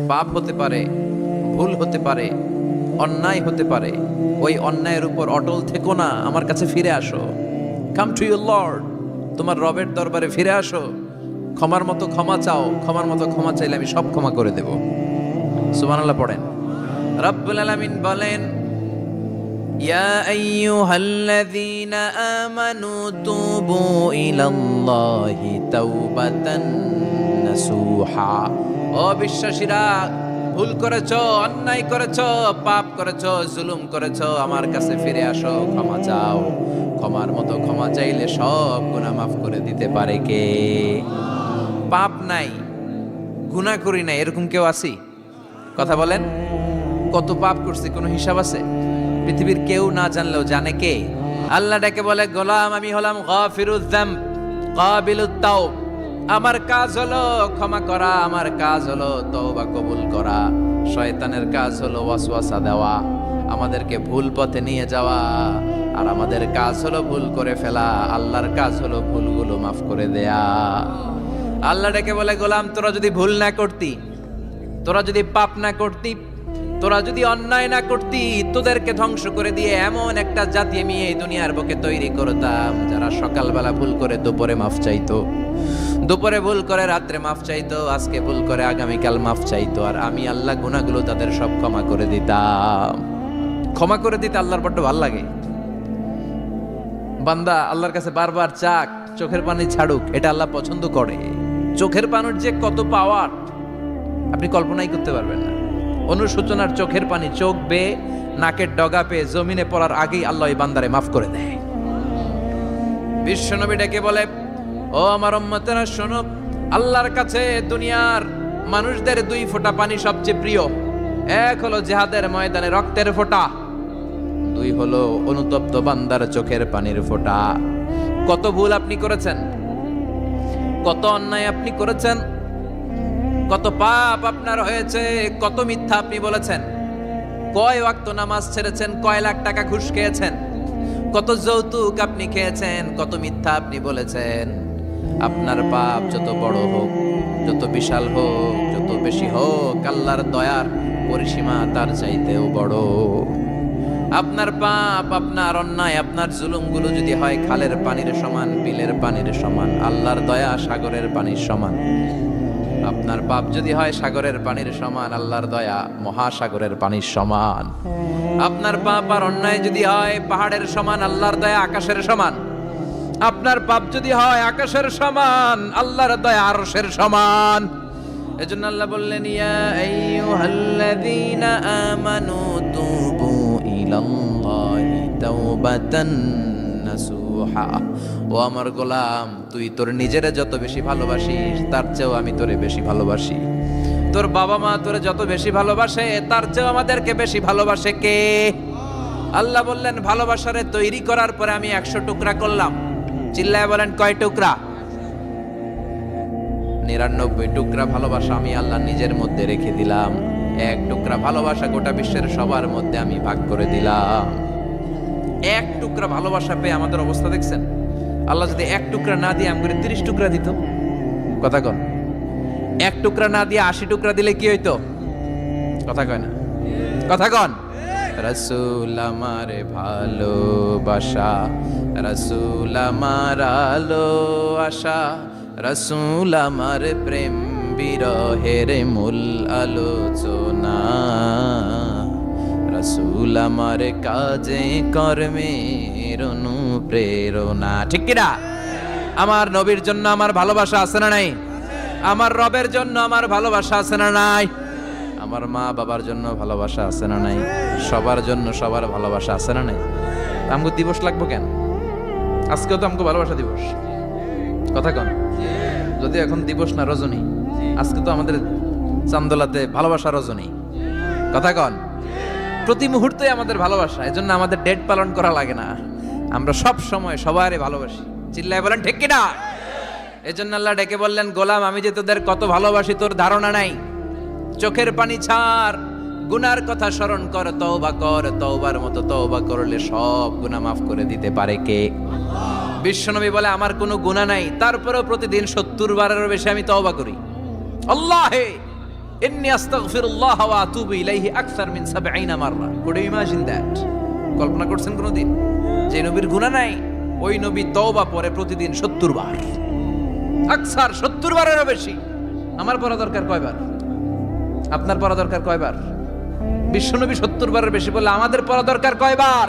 পাপ হতে পারে, ভুল হতে পারে, অন্যায় হতে পারে। ওই অন্যায়ের উপর অটল থেকো না, আমার কাছে ফিরে আসো। কাম টু ইউর লর্ড, তোমার রবের দরবারে ফিরে আসো। ক্ষমার মতো ক্ষমা চাও, ক্ষমার মতো ক্ষমা চাইলে আমি সব ক্ষমা করে দেব। সুবহানাল্লাহ পড়েন। রব্বুল আলামিন বলেন, ইয়া আইয়ুহাল্লাযীনা আমানু তুবু ইলাল্লাহি তাওবাতান নাসুহা। ও বিশ্বাসীরা, ভুল করেছো, অন্যায় করেছো, পাপ করেছো, জুলুম করেছো, আমার কাছে ফিরে আসো, ক্ষমা চাও। ক্ষমার মতো ক্ষমা চাইলে সব গুনাহ মাফ করে দিতে পারে কে? পাপ নাই, গুনাহ করি নাই, এরকম কেউ আছি? কথা বলেন। কত পাপ করছি, কোনো হিসাব আছে? পৃথিবীর কেউ না জানলেও জানে কে? আল্লাহ ডেকে বলে, গোলাম আমি হলাম গাফিরুয যামব কাবিলুত তাওব। আমার কাজ হলো ক্ষমা করা, আমার কাজ হলো তওবা কবুল করা। শয়তানের কাজ হলো ওয়াসওয়াসা দেওয়া, আমাদেরকে ভুল পথে নিয়ে যাওয়া। আর আমাদের কাজ হলো ভুল করে ফেলা, আল্লাহর কাজ হলো ভুলগুলো মাফ করে দেয়া। আল্লাহ ডেকে বলে, গোলাম তোরা যদি ভুল না করতি, তোরা যদি পাপ না করতি, তোরা যদি অন্যায় না করতি, তোদেরকে ধ্বংস করে দিয়ে এমন একটা জাতি আমি এই দুনিয়ার বুকে তৈরি করতাম, যারা সকালবেলা ভুল করে দুপুরে মাফ চাইতো, দুপুরে ভুল করে রাত্রে মাফ চাইতো, আজকে ভুল করে আগামীকাল মাফ চাইতো। আর আমি আল্লাহ গুনাহগুলো তাদের সব ক্ষমা করে দিতাম। ক্ষমা করে দিতে আল্লাহর বড্ড ভালো লাগে। বান্দা আল্লাহর কাছে বারবার চাক, চোখের পানি ছাড়ুক, এটা আল্লাহ পছন্দ করে। চোখের পানির যে কত পাওয়ার আপনি কল্পনাই করতে পারবেন না। অনুশোচনার চোখের পানি, চোখ বেয়ে নাকের ডগা পেয়ে জমিনে পড়ার আগেই আল্লাহ এই বান্দারে মাফ করে দেয়। বিশ্বনবী ডেকে বলে, ও আমার উম্মতেরা শোনো, আল্লাহর কাছে দুনিয়ার মানুষদের দুই ফোঁটা পানি সবচেয়ে প্রিয়। এক হলো জিহাদের ময়দানে রক্তের ফোঁটা, দুই হলো অনুতপ্ত বান্দার চোখের পানির ফোঁটা। কত ভুল আপনি করেছেন, কত অন্যায় আপনি করেছেন, কত পাপ আপনার হয়েছে, কত মিথ্যা আপনি বলেছেন, কয় ওয়াক্ত নামাজ ছেড়েছেন, কয় লাখ টাকা ঘুষ খেয়েছেন, কত যৌতুক আপনি খেয়েছেন, কত মিথ্যা আপনি বলেছেন। আপনার পাপ যত বড় হোক, যত বিশাল হোক, যত বেশি হোক, আল্লাহর দয়ার পরিসীমা তার চাইতেও বড়। আপনার পাপ, আপনার অন্যায়, আপনার জুলুমগুলো যদি হয় খালের পানির সমান, বিলের পানির সমান, আল্লাহর দয়া সাগরের পানির সমান। আপনার পাপ যদি হয় সাগরের পানির সমান, আল্লাহর দয়া মহাসাগরের পানির সমান। আপনার পাপ আর অন্যায় যদি হয় পাহাড়ের সমান, আল্লাহর দয়া আকাশের সমান। আপনার পাপ যদি হয় আকাশের সমান, আল্লাহর দয়া আরশের সমান। এজন্য আল্লাহ বললেন, ইয়া আইয়ুহাল্লাযীনা আমানু তুবু ইলাল্লাহি তাওবাতান নাসুহা। ও আমার গোলাম, তুই তোর নিজেরে যত বেশি ভালোবাসিস, তার চেয়েও আমি তোরে বেশি ভালোবাসি। তোর বাবা মা তোরে যত বেশি ভালোবাসে, তার চেয়েও আমাদেরকে বেশি ভালোবাসে কে? আল্লাহ বললেন, ভালোবাসারে তৈরি করার পরে আমি 100 টুকরা করলাম। চিল্লায় বলেন, কয় টুকরা? 99 টুকরা ভালোবাসা আমি আল্লাহ নিজের মধ্যে রেখে দিলাম। 1 টুকরা ভালোবাসা গোটা বিশ্বের সবার মধ্যে আমি ভাগ করে দিলাম। 1 টুকরা ভালোবাসা পেয়ে আমাদের অবস্থা দেখছেন? আল্লাহ যদি 1 টুকরা না দিয়ে আমাকে 30 টুকরা দিত, কথা কন। 1 টুকরা না দিয়ে 80 টুকরা দিলে কি হইতো? কথা কয় না, কথা কন। রাসূল আমার ভালোবাসা, রাসূল আমার আলো আশা, রাসূল আমার প্রেম বিরহের মূল আলোচনা, রাসূল আমার কাজে কর্মের অনুপ্রেরণা। ঠিক কিনা? আমার নবীর জন্য আমার ভালোবাসা আছে না নাই? আমার রবের জন্য আমার ভালোবাসা আছে না নাই? আমার মা বাবার জন্য ভালোবাসা আছে না নাই? সবার জন্য সবার ভালোবাসা আছে না নাই? আমগো দিবস লাগবো কেন? আজকেও তো আমগো ভালোবাসা দিবস, কথা কন। যদি এখন দিবস না, রজনী, আজকে তো আমাদের চান্দোলাতে ভালোবাসা রজনী, কথা কন। প্রতি মুহূর্তে আমাদের ভালোবাসা, এজন্য আমাদের ডেট পালন করা লাগে না। আমরা সব সময় সবারই ভালোবাসি। চিল্লায় বলেন ঠিক কিনা? এজন্য আল্লাহ ডেকে বললেন, গোলাম আমি যে তোদের কত ভালোবাসি তোর ধারণা নাই। চোখের পানি ছাড়, গুনার কথা স্মরণ কর, তওবা কর। তওবার মতো তওবা করলে সব গুনাহ মাফ করে দিতে পারে কে? বিশ্বনবী বলে, আমার কোনো গুনাহ নাই, তারপরেও প্রতিদিন 70 বারেরও বেশি আমি তওবা করি। আল্লাহে ইন্নী আস্তাগফিরুল্লাহ ওয়া আতুবু ইলাইহি আকসার মিন 70 মাররা। Could you imagine that? কল্পনা করছেন কোনদিন যে নবীর গুনাহ নাই, ওই নবী তওবা পড়ে প্রতিদিন 70 বার, আকসার 70 বারেরও বেশি। আমার পড়া দরকার কয়বার? আপনার পড়া দরকার কয়বার? বিশ্বনবী 70 বারের বেশি বলে আমাদের পড়া দরকার কয়বার?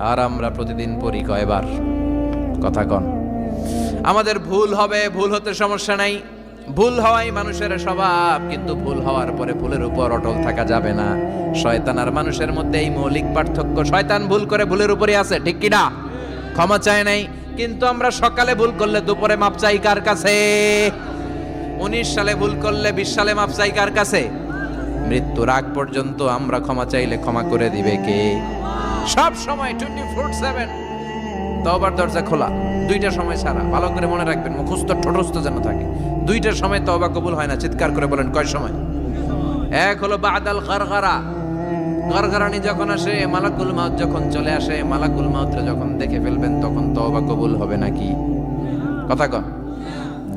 আর আমরা প্রতিদিন পড়ি কয়বার? কথা কন। আমাদের ভুল হবে, ভুল হতে সমস্যা নাই, ভুল হওয়াই মানুষের স্বভাব, কিন্তু ভুল হওয়ার পরে ভুলের উপর অটল থাকা যাবে না। শয়তান আর মানুষের মধ্যে এই মৌলিক পার্থক্য। শয়তান ভুল করে ভুলের উপরই আছে, ঠিক কি না? ক্ষমা চায় নাই, কিন্তু আমরা সকালে ভুল করলে দুপুরে মাপ চাই কার কাছে? 19 সালে ভুল করলে 20 সালে মাপ চাই কার কাছে? মৃত্যুর আগ পর্যন্ত আমরা ক্ষমা চাইলে ক্ষমা করে দিবে কে? সব সময় 24/7 তওবার দরজা খোলা, দুইটা সময় ছাড়া। ভালো করে মনে রাখবেন, মুখস্থ ঠোঁটস্থ যেন থাকে। দুইটার সময় তওবা কবুল হয় না, চিৎকার করে বলেন কয় সময়? এক হলো বাদাল গারগারা, গারগারানি যখন আসে, মালাকুল মাউত যখন চলে আসে, মালাকুল মাউতরে যখন দেখে ফেলবেন তখন তওবা কবুল হবে নাকি? কথা কন।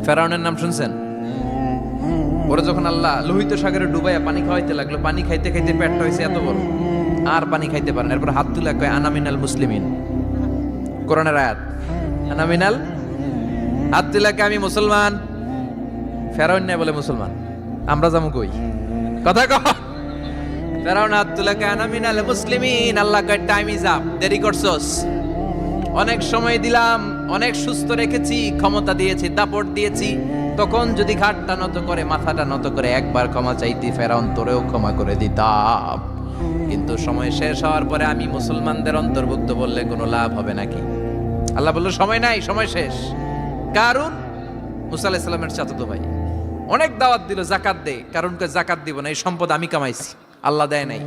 ফেরাউনের নাম শুনছেন? ওরা যখন আল্লাহ লোহিত সাগরে ডুবাইয়া পানি খাওয়াইতে লাগলো, পানি খাইতে খাইতে পেটটা হয়েছে এত বড়, আর পানি খাইতে পারেন। এরপর হাত তুলে কয় আনা মিনাল মুসলিমিন। কোরআনের আয়াত, আনা মিনাল, হাত তুলে কয় আমি মুসলমান। ফেরাউন নাই বলে মুসলমান, আমরা যাবো কই? কথা কহ। ফেরাউন হাত তুলে কয় আনা মিনাল মুসলিমিন। আল্লাহ কয় টাইম ইজ আপ, দেরি করছস। অনেক সময় দিলাম, অনেক সুস্থ রেখেছি, ক্ষমতা দিয়েছি, দাপট দিয়েছি, তখন যদি ঘাটটা নত করে, মাথাটা নত করে একবার ক্ষমা চাইতি, ফেরাউন তোরেও ক্ষমা করে দিতাম। কিন্তু সময় শেষ হওয়ার পরে আমি মুসলমানদের অন্তর্ভুক্ত বললে কোনো লাভ হবে নাকি? আল্লাহ বলল সময় নাই, সময় শেষ। কারণ মুসা আলাইহিস সালামের চাচাতো ভাই অনেক দাওয়াত দিল, জাকাত দে। কারণকে জাকাত দিব না, এই সম্পদ আমি কামাইছি, আল্লাহ দেয় নাই।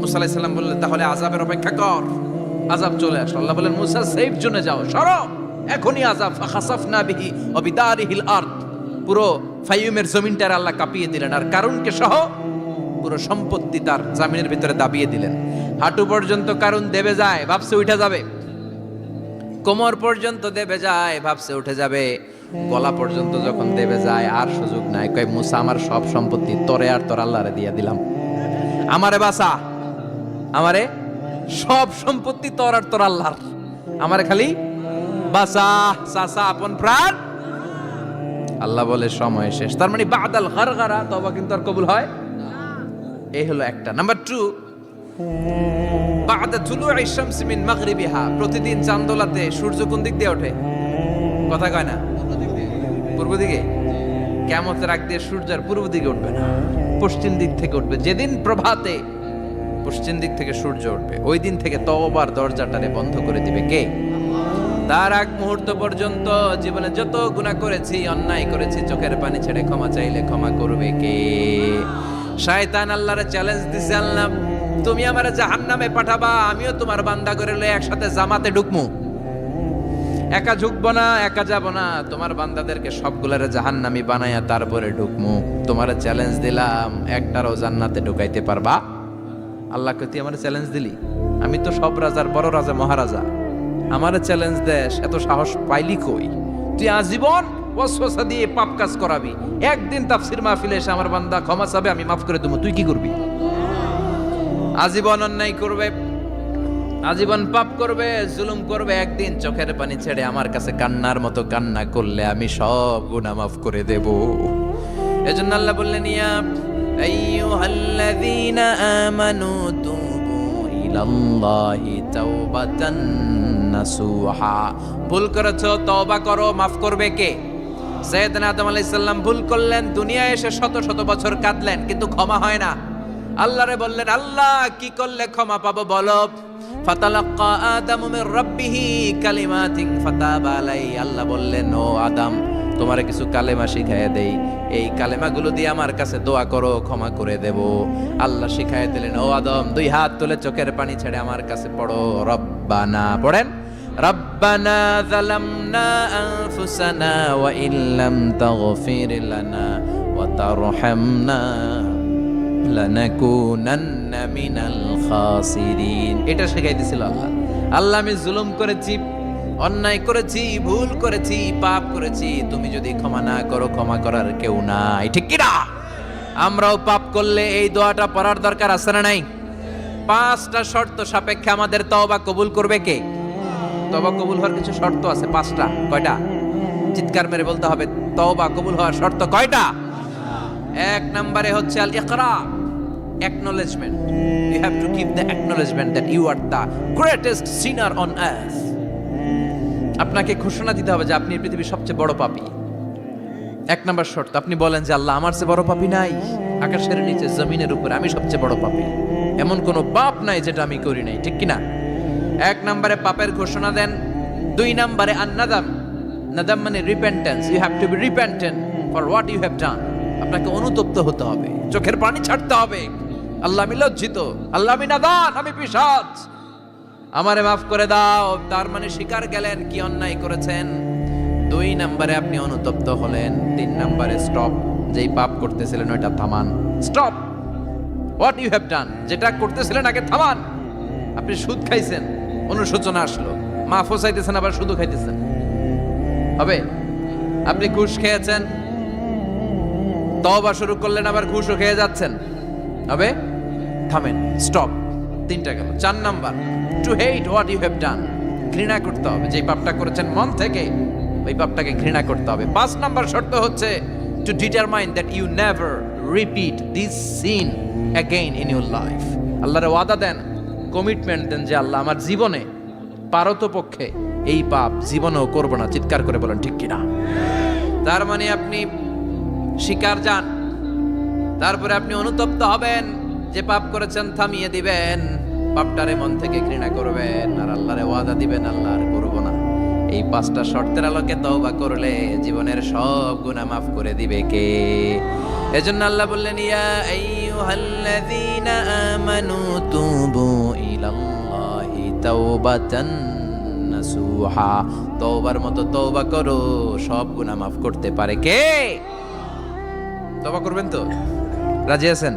মুসা আলাইহিস সালাম বললেন তাহলে আযাবের অপেক্ষা কর। আযাব চলে আসলো। আল্লাহ বলেন মুসা সেফ জোনে যাও, সরো, এখনই আযাব। ফাখাসাফনা বিহি ওয়া বিদারিহিল আরদ, পুরো ফাইয়ুমের জমিনটার আল্লাহ কাঁপিয়ে দিলেন, আর কারুনকে সহ পুরো সম্পত্তি তার জামিনের ভিতরে দাবিয়ে দিলেন। হাঁটু পর্যন্ত কারুন দেবে যায়, ভাবছে উঠে যাবে। কোমর পর্যন্ত দেবে যায়, ভাবছে উঠে যাবে। গলা পর্যন্ত যখন দেবে যায়, আর সুযোগ নাই। কয় মুসা আমার সব সম্পত্তি তোরে আর তোর আল্লাহরে দিয়ে দিলাম, আমারে বাঁচা, আমারে সব সম্পত্তি তোর আর তোর আল্লাহর, আমারে খালি বাঁচা, চাচা আপন প্রাণ। আল্লাহ বলে সময় শেষ। তার মানে বাদাল গারগারা তওবা কিন্তু আর কবুল হয়। এই হলো একটা। নাম্বার 2, বাদা তুলুই শামস মিন মাগরিবিহা, প্রতিদিন চাঁদোলাতে সূর্য কোন দিক দিয়ে ওঠে? কথা কয় না? পূর্ব দিকে। কিয়ামতের আগ দিয়ে সূর্য আর পূর্ব দিকে উঠবে না, পশ্চিম দিক থেকে উঠবে। যেদিন প্রভাতে পশ্চিম দিক থেকে সূর্য উঠবে, ওই দিন থেকে তওবার দরজাটারে বন্ধ করে দিবে কে? তার আগ মুহূর্ত পর্যন্ত জীবনে যত গুনাহ করেছি, অন্যায় করেছি, চোখের পানি ছেড়ে ক্ষমা চাইলে ক্ষমা করবে কে? শয়তান আল্লাহরে চ্যালেঞ্জ দিছে, আল্লাহ তুমি আমারে জাহান্নামে পাঠাবা, আমিও তোমার বান্দা করে লয়ে একসাথে জামাতে ঢুকমু। একা ঢুকবো না, একা যাব না, তোমার বান্দাদেরকে সবগুলারে জাহান্নামী বানায়া তারপরে ঢুকমু। তোমারে চ্যালেঞ্জ দিলাম, একটারও জান্নাতে ঢুকাইতে পারবা? আল্লাহকে তুই আমারে চ্যালেঞ্জ দিলি? আমি তো সব রাজার বড় রাজা, মহারাজা, আমারে চ্যালেঞ্জ দেশ, এত সাহস পাইলি কই? তুই আজীবন ওয়াসওয়াসা দিয়ে পাপ কাজ করাবি, একদিন তাফসীর মাহফিলে এসে আমার বান্দা ক্ষমা চাবে, আমি মাফ করে দেবো, তুই কি করবি? আজীবন অন্যায় করবে, আজীবন পাপ করবে, জুলুম করবে, একদিন চোখের পানি ছেড়ে আমার কাছে কান্নার মতো কান্না করলে আমি সব গুনাহ মাফ করে দেব। এজন্য আল্লাহ বললেন ইয়া আইয়ুহাল্লাযীনা আমানু তুবু ইলাল্লাহি তাওবাতান নাসুহা। ভুল করেছো, তওবা করো, মাফ করবে কে? সাইয়েদনা আদম আলাইহিস সালাম ভুল করলেন, দুনিয়ায় এসে শত শত বছর কাঁদলেন, কিন্তু ক্ষমা হয় না। আল্লাহরে বললেন আল্লাহ কি করলে ক্ষমা পাবো বলো? ফাতালাক্কা আদামু মির রাব্বিহি কালিমাতিন ফাতাবা আলাইহি। আল্লাহ বললেন ও আদম তোমারে কিছু কালেমা শিখাইয়া দেই, এই কালেমাগুলো দিয়ে আমার কাছে দোয়া করো, ক্ষমা করে দেব। আল্লাহ শিখাইয়া দিলেন ও আদম 2 হাত তুলে চোখের পানি ছেড়ে আমার কাছে পড়ো, রব্বানা, পড়েন রব্বানা যালামনা আনফুসানা ওয়া ইল্লাম তাগফির লানা ওয়া তারহামনা লানাকুনান্না মিনাল খাসিরিন। এটা শিখাই দিয়েছিল আল্লাহ। আল্লাহ আমি জুলুম করেছি, অন্যায় করেছি, ভুল করেছি, পাপ করেছি, তুমি যদি ক্ষমা না করো ক্ষমা করার কেউ নাই, ঠিক কি না? আমরাও পাপ করলে এই দোয়াটা পড়ার দরকার আছে না নাই? 5টা শর্ত সাপেক্ষে আমাদের তওবা কবুল করবে কে? তওবা কবুল হওয়ার কিছু শর্ত আছে 5টা। কয়টা? চিৎকার মেরে বলতে হবে, তওবা কবুল হওয়ার শর্ত কয়টা? 1 নম্বরে হচ্ছে আল ইকরা, acknowledgement. You have to give the acknowledgement that you are the greatest sinner on earth. আপনাকে ঘোষণা দিতে হবে যে আপনি পৃথিবীর সবচেয়ে বড় পাপী। 1 নম্বর শর্ত, আপনি বলেন যে আল্লাহ, আমার চেয়ে বড় পাপী নাই, আকাশের নিচে জমিনের উপরে আমি সবচেয়ে বড় পাপী, এমন কোনো পাপ নাই যেটা আমি করি নাই, ঠিক কিনা? 1 নম্বরে পাপের ঘোষণা দেন। 2 নম্বরে আন-নাদাম, নাদাম মানে repentance. You have to be repentant for what you have done. আপনাকে অনুতপ্ত হতে হবে, চোখের পানি ছাড়তে হবে। আল্লাহ, আমি লজ্জিত, আল্লাহ আমি নাদান, আমি পিশাচ, আমারে মাফ করে দাও। তার মানে স্বীকার গেলেন কি অন্যায় করেছেন। 2 নম্বরে আপনি অনুতপ্ত হলেন। 3 নম্বরে স্টপ, যেই পাপ করতেছিলেন ওইটা থামান। Stop what you have done, যেটা করতেছিলেন আগে থামান। আপনি সুদ খাইছেন, অনুশোচনা আসলো, মাফও চাইতেছেন, আবার সুদও খাইতেছেন, হবে? আপনি ঘুষ খেয়েছেন, তওবা শুরু করলেন, আবার ঘুষও খেয়ে যাচ্ছেন, হবে? থামেন, স্টপ। 3টা গেল। 4 নাম্বার, to hate what you have done, ঘৃণা করতে হবে। যে পাপটা করেছেন মন থেকে, ওই পাপটাকে ঘৃণা করতে হবে। 5 নাম্বার শর্ত হচ্ছে to determine that you never repeat this sin again in your life. আল্লাহর ওয়াদা দেন, কমিটমেন্ট দেন যে আল্লাহ, আমার জীবনে পারতপক্ষে এই পাপ জীবনেও করব না। চিৎকার করে বলেন ঠিক কিনা? তার মানে আপনি স্বীকার যান, তারপরে আপনি অনুতপ্ত হবেন, যে পাপ করেছেন থামিয়ে দিবেন, পাপটারে মন থেকে ঘৃণা করবেন, আর আল্লাহরে ওয়াদা দিবেন, আল্লাহ আর করব না। এই 5টা শর্তের আলোকে তওবা করলে জীবনের সব গুনাহ মাফ করে দিবে কে? এজন্য আল্লাহ বললেন, ইয়া আইয়ুহাল্লাযীনা আমানু তুবু ইলাল্লাহি তাওবাতান নাসুহা। তওবার মতো তওবা করো, সব গুনাহ মাফ করতে পারে কে? তওবা করবেন তো? রাজি আছেন?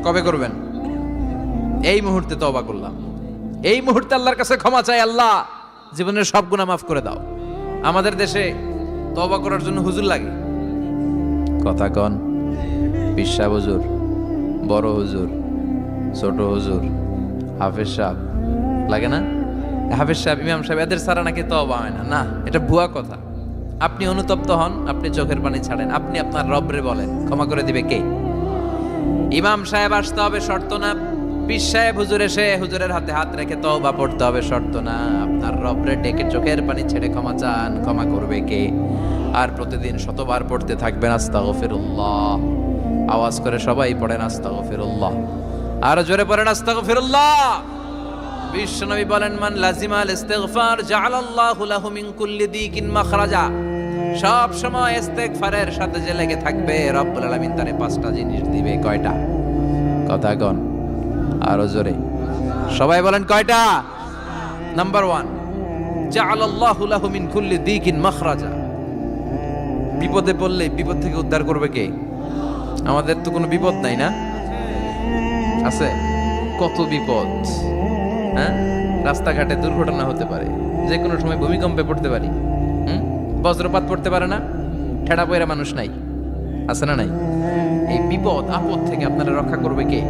কবে করবেন? এই মুহূর্তে তওবা করলাম, এই মুহূর্তে আল্লাহর কাছে ক্ষমা চাই, আল্লাহ জীবনের সব গুনাহ মাফ করে দাও। আমাদের দেশে তওবা করার জন্য হুজুর লাগে, কথা কন? পিসা হুজুর, বড় হুজুর, ছোট হুজুর, হাফেজ সাহেব লাগে না? হাফেজ সাহেব, ইমাম সাহেব, এদের ছাড়া নাকি তওবা হয় না। না, এটা ভুয়া কথা। আপনি অনুতপ্ত হন, আপনি চোখের পানি ছাড়েন, আপনি আপনার রবরে বলেন, ক্ষমা করে দিবে কে? ইমাম সাহেব আসতে হবে শর্ত না, পীর সাহেব হুজুর এসে হুজুরের হাতে হাত রেখে তওবা পড়তে হবে শর্ত না। আপনার রবরে ডেকে চোখের পানি ছেড়ে ক্ষমা চান, ক্ষমা করবে কে? আর প্রতিদিন শতবার পড়তে থাকবেন আস্তাগফিরুল্লাহ। আওয়াজ করে সবাই পড়েন আস্তাগফিরুল্লাহ, আরো জোরে পড়েন আস্তাগফিরুল্লাহ। বিশ্বনবী বলেন, মান লাজিমাল ইস্তিগফার জাআলাল্লাহু লাহু মিন কুল্লি দিকিন মাখরাজা। সব সময় ইস্তেগফারের সাথে যে লেগে থাকবে, রব্বুল আলামিন তারে 5টা জিনিস দিবে। কয়টা? কথা কন, আরো জোরে সবাই বলেন, কয়টা? নাম্বার 1, জাআলাল্লাহু লাহু মিন কুল্লি দিকিন মাখরাজা। বিপদে পড়লে বিপদ থেকে উদ্ধার করবে কে? আমাদের তো কোনো বিপদ নাই না? আছে কত বিপদ, হ্যাঁ? রাস্তাঘাটে দুর্ঘটনা হতে পারে, যে কোনো সময় ভূমিকম্পে পড়তে পারি, বজ্রপাত পড়তে পারে না, ঠেড়া পয়রা মানুষ নাই, আছে না নাই? এই বিপদ আপদ থেকে আপনারা রক্ষা করবে কে?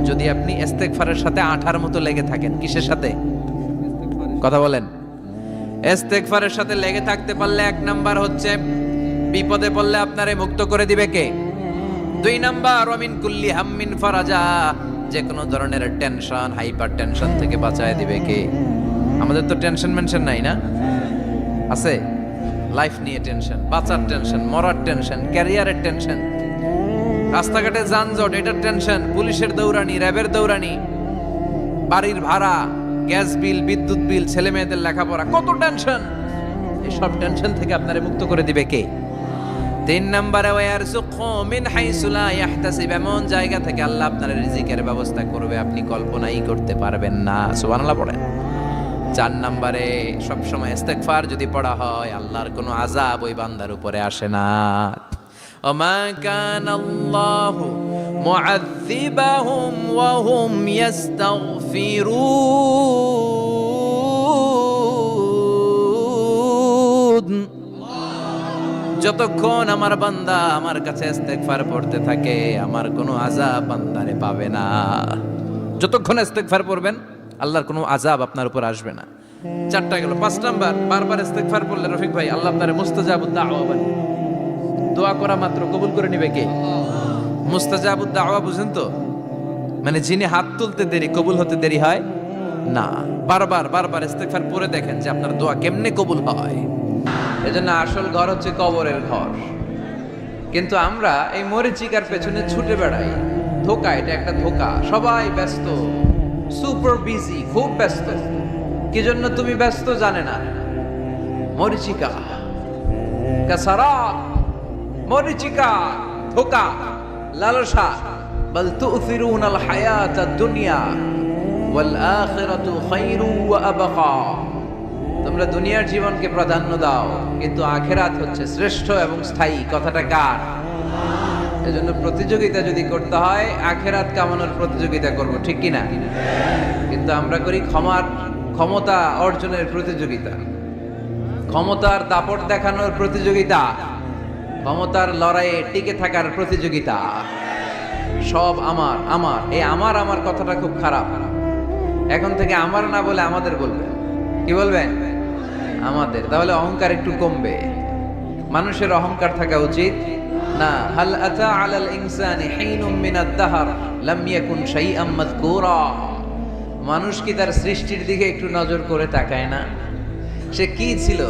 যদি আপনি ইস্তেগফারের সাথে আঠার মতো লেগে থাকেন। কিসের সাথে? কথা বলেন। ইস্তেগফারের সাথে লেগে থাকতে পারলে 1 নাম্বার হচ্ছে বিপদে পড়লে আপনারে মুক্ত করে দিবে কে? 2 নাম্বার, ওয়া মিন কুল্লি হাম্মিন ফারাজা। যে কোনো ধরনের টেনশন, হাইপার টেনশন থেকে বাঁচায় দিবে কে? আমাদের তো টেনশন মেনশন নাই না? আছে? লাইফ নিয়ে টেনশন, বাঁচার টেনশন, মরার টেনশন, ক্যারিয়ারের টেনশন, রাস্তাঘাটে যানজট, এটার টেনশন, পুলিশের দৌড়ানি, র্যাবের দৌড়ানি, বাড়ির ভাড়া, গ্যাস বিল, বিদ্যুৎ বিল, ছেলে মেয়েদের লেখাপড়া, কত টেনশন। এই সব টেনশন থেকে আপনারে মুক্ত করে দিবে কে? 3 নম্বরে, ওয়ারযুকহু মিন হাইসু লা ইয়াহতাসিব। এমন জায়গা থেকে আল্লাহ আপনার রিজিকের ব্যবস্থা করবে আপনি কল্পনাই করতে পারবেন না। সুবহানাল্লাহ পড়েন। 4 নম্বরে, সবসময় ইস্তেগফার যদি পড়া হয়, আল্লাহর কোনো আযাব ওই বান্দার উপরে আসে না। ওমা কানাল্লাহু মুআযযিবাহুম ওয়া হুম ইস্তাগফিরুন। যতক্ষণ আমার বান্দা আমার কাছে ইস্তেগফার পড়তে থাকে আমার কোনো আযাব বান্দারে পাবে না। যতক্ষণ ইস্তেগফার পড়বেন আল্লাহর কোনো আযাব আপনার উপর আসবে না। 4টা গেল। 5 নাম্বার, বারবার ইস্তেগফার পড়লে রফিক ভাই আল্লাহ আপনারে মুস্তাজাবুদ দাওয়া বানিয়ে দোয়া করা মাত্র কবুল করে নেবে কে? মুস্তাজাবুদ দাওয়া বুঝেন তো? মানে যিনি হাত তুলতে দেরি কবুল হতে দেরি হয় না। বারবার বারবার ইস্তেগফার পড়ে দেখেন যে আপনার দোয়া কেমনে কবুল হয়। এজন্য আসল ঘর হচ্ছে কবরের ঘর। কিন্তু আমরা এই মরিচিকার পেছনে ছুটে বেড়াই। ধোকা, এটা একটা ধোকা। সবাই ব্যস্ত, সুপার বিজি, খুব ব্যস্ত। কি জন্য তুমি ব্যস্ত জানে না? মরিচিকা, কাসারাত, মরিচিকা, ধোকা, লালসা। বল তু'থিরুনাল হায়াতাদ দুনিয়া ওয়াল আখিরাতু খায়রু ওয়া আবকা। তোমরা দুনিয়ার জীবনকে প্রাধান্য দাও, কিন্তু আখিরাত হচ্ছে শ্রেষ্ঠ এবং স্থায়ী। কথাটা কার? এজন্য প্রতিযোগিতা যদি করতে হয় আখিরাত কামানোর প্রতিযোগিতা করব, ঠিক কি না? কিন্তু আমরা করি ক্ষমতা অর্জনের প্রতিযোগিতা, ক্ষমতার দাপট দেখানোর প্রতিযোগিতা, ক্ষমতার লড়াইয়ে টিকে থাকার প্রতিযোগিতা। সব আমার আমার, এই আমার আমার কথাটা খুব খারাপ। এখন থেকে আমার না বলে আমাদের বলবেন। কি বলবেন? আমাদের। তাহলে অহংকার একটু কমবে। মানুষের অহংকার থাকা উচিত না। হাল আতা আলাল ইনসানি হিনুম মিনাদ দাহর লাম ইয়াকুন শাইআম মাযকুরা। মানুষ কি তার সৃষ্টির দিকে একটু নজর করে তাকায় না? সে কি ছিল?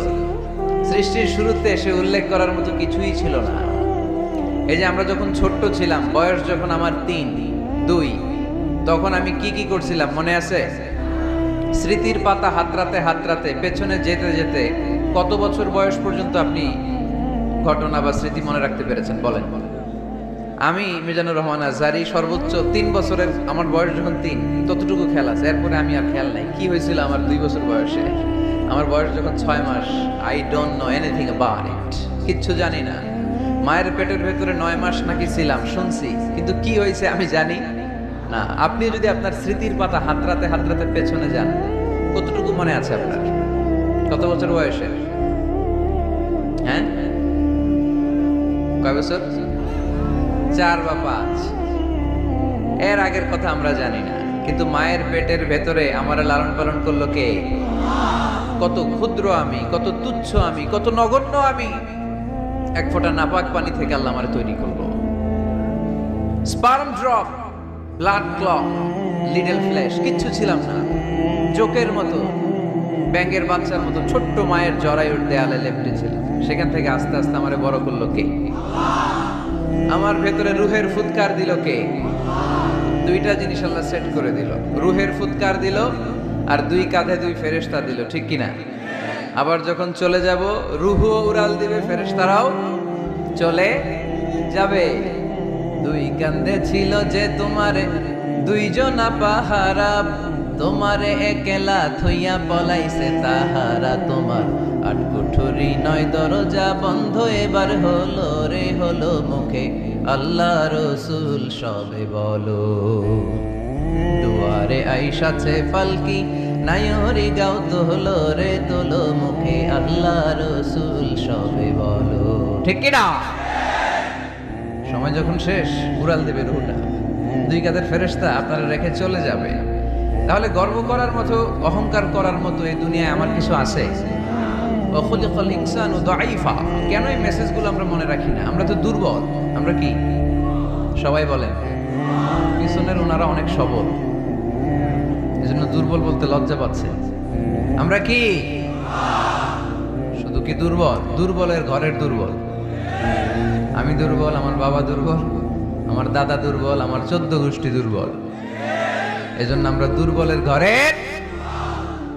সৃষ্টির শুরুতে সে উল্লেখ করার মতো কিছুই ছিল না। এই যে আমরা যখন ছোট্ট ছিলাম, বয়স যখন আমার 3, 2, তখন আমি কি কি করছিলাম মনে আছে? স্মৃতির পাতা হাতড়াতে হাতড়াতে পেছনে যেতে যেতে কত বছর বয়স পর্যন্ত আপনি ঘটনা বা স্মৃতি মনে রাখতে পেরেছেন বলেন? আমি মিজানুর রহমান আজহারি সর্বোচ্চ 3 বছরের, আমার বয়স যখন 3 ততটুকু খেয়াল আছে। এরপরে আমি আর খেয়াল নাই কি হয়েছিল আমার 2 বছর বয়সে। আমার বয়স যখন 6 মাস, I don't know anything about it. কিচ্ছু জানি না। মায়ের পেটের ভেতরে 9 মাস নাকি ছিলাম শুনছি, কিন্তু কি হয়েছে আমি জানি না। আপনি যদি আপনার স্মৃতির পাতা হাতড়াতে হাতড়াতে পেছনে যান, কতটুকু মনে আছে আপনার? কত বছর বয়সে? হ্যাঁ, কয় বছর? 4 বা 5। এর আগের কথা আমরা জানি না। কিন্তু মায়ের পেটের ভেতরে আমার লালন পালন করলো কে? কত ক্ষুদ্র আমি, কত তুচ্ছ আমি, কত নগণ্য আমি। এক ফোঁটা নাপাক পানি থেকে আল্লাহ আমার তৈরি করলো। Sperm drop, blood clot, little flesh, কিচ্ছু ছিলাম না। জোকের মতো, ব্যাঙের বাচ্চার মতো ছোট্ট মায়ের জরায়ুর দেয়ালে লেপ্টে ছিল। সেখান থেকে আস্তে আস্তে আমারে বড় করলো কে? আমার ভেতরে রুহের ফুৎকার দিল কে? 2টা জিনিস আল্লাহ সেট করে দিল। রুহের ফুৎকার দিল আর 2 কাঁধে 2 ফেরেশতা দিল, ঠিক কিনা? আবার যখন চলে যাব রুহও উড়াল দিবে, ফেরেশতারাও চলে যাবে। 2 কাঁধে ছিল যে তোমারে 2 জনা পাহারা, তোমারে একলা থইয়া পলাইছে তাহারা। তোমার 8 কুঠুরি 9 দরজা বন্ধ, এবার হলো রে হলো মুখে আল্লাহ রসুল সবে বলো। দুয়ারে আইসাছে পালকি নায়রি গাও তোলো রে তোলো, মুখে আল্লাহ রসুল সবে বলো, ঠিক কিনা? সময় যখন শেষ উড়াল দেবে রুহটা। 2 কাঁধের ফেরেশতা আপনারা রেখে চলে যাবে। তাহলে গর্ব করার মতো, অহংকার করার মতো এই দুনিয়ায় আমার কিছু আছে? ওয়াখুলিকাল ইনসানু দাঈফা। কেন এই মেসেজগুলো আমরা মনে রাখি না? আমরা তো দুর্বল। আমরা কি সবাই বলেন? পিছনের ওনারা অনেক সবল, এজন্য দুর্বল বলতে লজ্জা পাচ্ছে। আমরা কি শুধু কি দুর্বল? দুর্বলের ঘরের দুর্বল। আমি দুর্বল, আমার বাবা দুর্বল, আমার দাদা দুর্বল, আমার 14 গোষ্ঠী দুর্বল। এজন্য আমরা দুর্বলের ঘরের।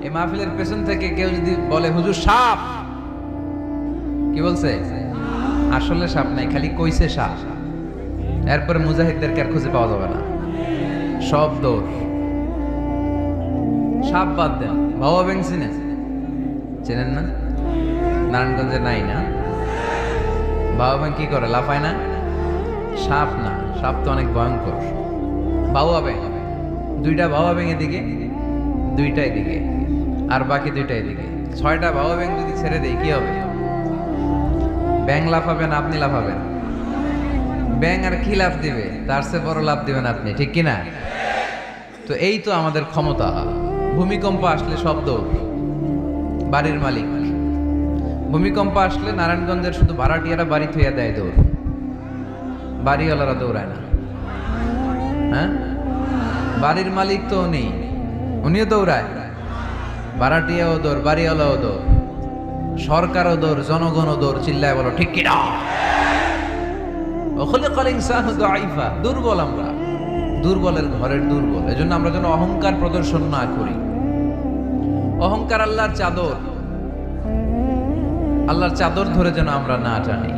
এই মাহফিলের পেছন থেকে কেউ যদি বলে হুজুর সাপ, কি বলছে? আসলে সাপ নাই, খালি কইছে সাপ। এরপরে মুজাহিদদেরকে আর খুঁজে পাওয়া যাবে না, সব দৌড়। সাপ বাদ দেন, বাবা ব্যাং চেনেন না? নারায়ণগঞ্জে নাই না? বাবা ব্যাং কি করে? লাফায় না? সাপ না, সাপ তো অনেক ভয়ঙ্কর। বাবা ব্যাং, 2টা বাবা ব্যাং এদিকে, 2টা এদিকে, আর বাকি 2টা এদিকে। 6টা বাবা ব্যাং যদি ছেড়ে দেয় কি হবে? ব্যাং লাফাবেন আপনি লাফাবেন? ব্যাং আর কি লাফ দিবে, তার চেয়ে বড় লাফ দিবেন আপনি, ঠিক কিনা? তো এই তো আমাদের ক্ষমতা। ভূমিকম্প আসলে শব্দ, বাড়ির মালিক। ভূমিকম্প আসলে নারায়ণগঞ্জের শুধু ভাড়াটিয়ারা বাড়ি থইয়া দেয় দৌড়, বাড়িওয়ালারা দৌড়ায় না। হ্যাঁ, বাড়ির মালিক তো উনিও দৌড়ায়, ভাড়াটিয়াও দৌড়, বাড়িওয়ালাও দৌড়, সরকারও দৌড়, জনগণও দৌড়। চিল্লায় বলো ঠিক কিনা? খুলিকাল ইনসানু দাঈফা, দুর্বল আমরা, দুর্বলের ঘরের দুর্বল। এজন্য আমরা যেন অহংকার প্রদর্শন না করি। অহংকার আল্লাহর চাদর, আল্লাহর চাদর ধরে যেন আমরা না টানি।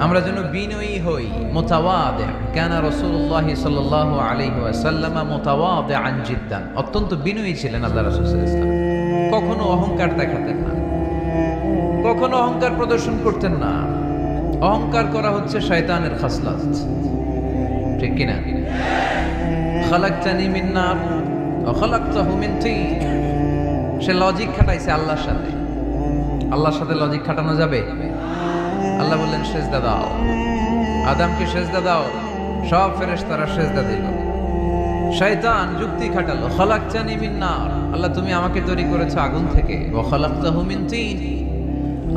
আমরা যেন বিনয়ী হই, মুতাওয়াদি। কানা রাসূলুল্লাহ সাল্লাল্লাহু আলাইহি ওয়াসাল্লাম মুতাওয়াদিআন জিদ্দান, অত্যন্ত বিনয়ী ছিলেন আল্লাহ রাসূল সাল্লাল্লাহু আলাইহি ওয়াসাল্লাম। কখনো অহংকার দেখাতেন না, কখনো অহংকার প্রদর্শন করতেন না। অহংকার করা হচ্ছে শয়তানের খাসলাত, ঠিক কিনা? খালাকতানি মিন নার ওয়া খালাকতাহু মিন তিন। সে লজিক খাটাইছে আল্লাহর সাথে। আল্লাহর সাথে লজিক খাটানো যাবে? আল্লাহ বললেন সেজদা দাও, আদমকে সেজদা দাও, সব ফেরেশতারা সেজদা দিল। শয়তান যুক্তি খাটালো, খালাকতানি মিন নার, আল্লাহ তুমি আমাকে তৈরি করেছো আগুন থেকে, ওয়া খালাকতাহু মিন তিন,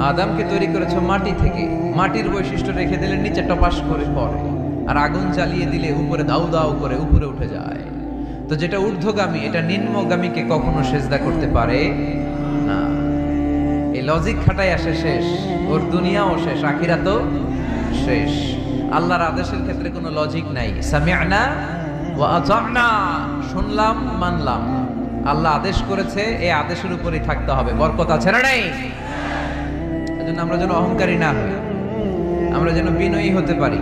আদমকে তৈরি করেছো মাটি থেকে। মাটির বৈশিষ্ট্য রেখে দিলে নিচে টপাস করে পড়ে, আর আগুন জ্বালিয়ে দিলে উপরে দাউ দাউ করে উপরে উঠে যায়। তো যেটা ঊর্ধ্বগামী এটা নিম্নগামীকে কখনো সেজদা করতে পারে না। এই লজিক খাটাই আসে শেষ, ওর দুনিয়াও শেষ, আখিরাতও শেষ। আল্লাহর আদেশের ক্ষেত্রে কোনো লজিক নাই। সামি'না ওয়া আতা'না, শুনলাম মানলাম। আল্লাহ আদেশ করেছে, এই আদেশের উপরই থাকতে হবে। বরকত আছে না নাই? এজন্য আমরা যেন অহংকারী না হই, আমরা যেন বিনয়ী হতে পারি।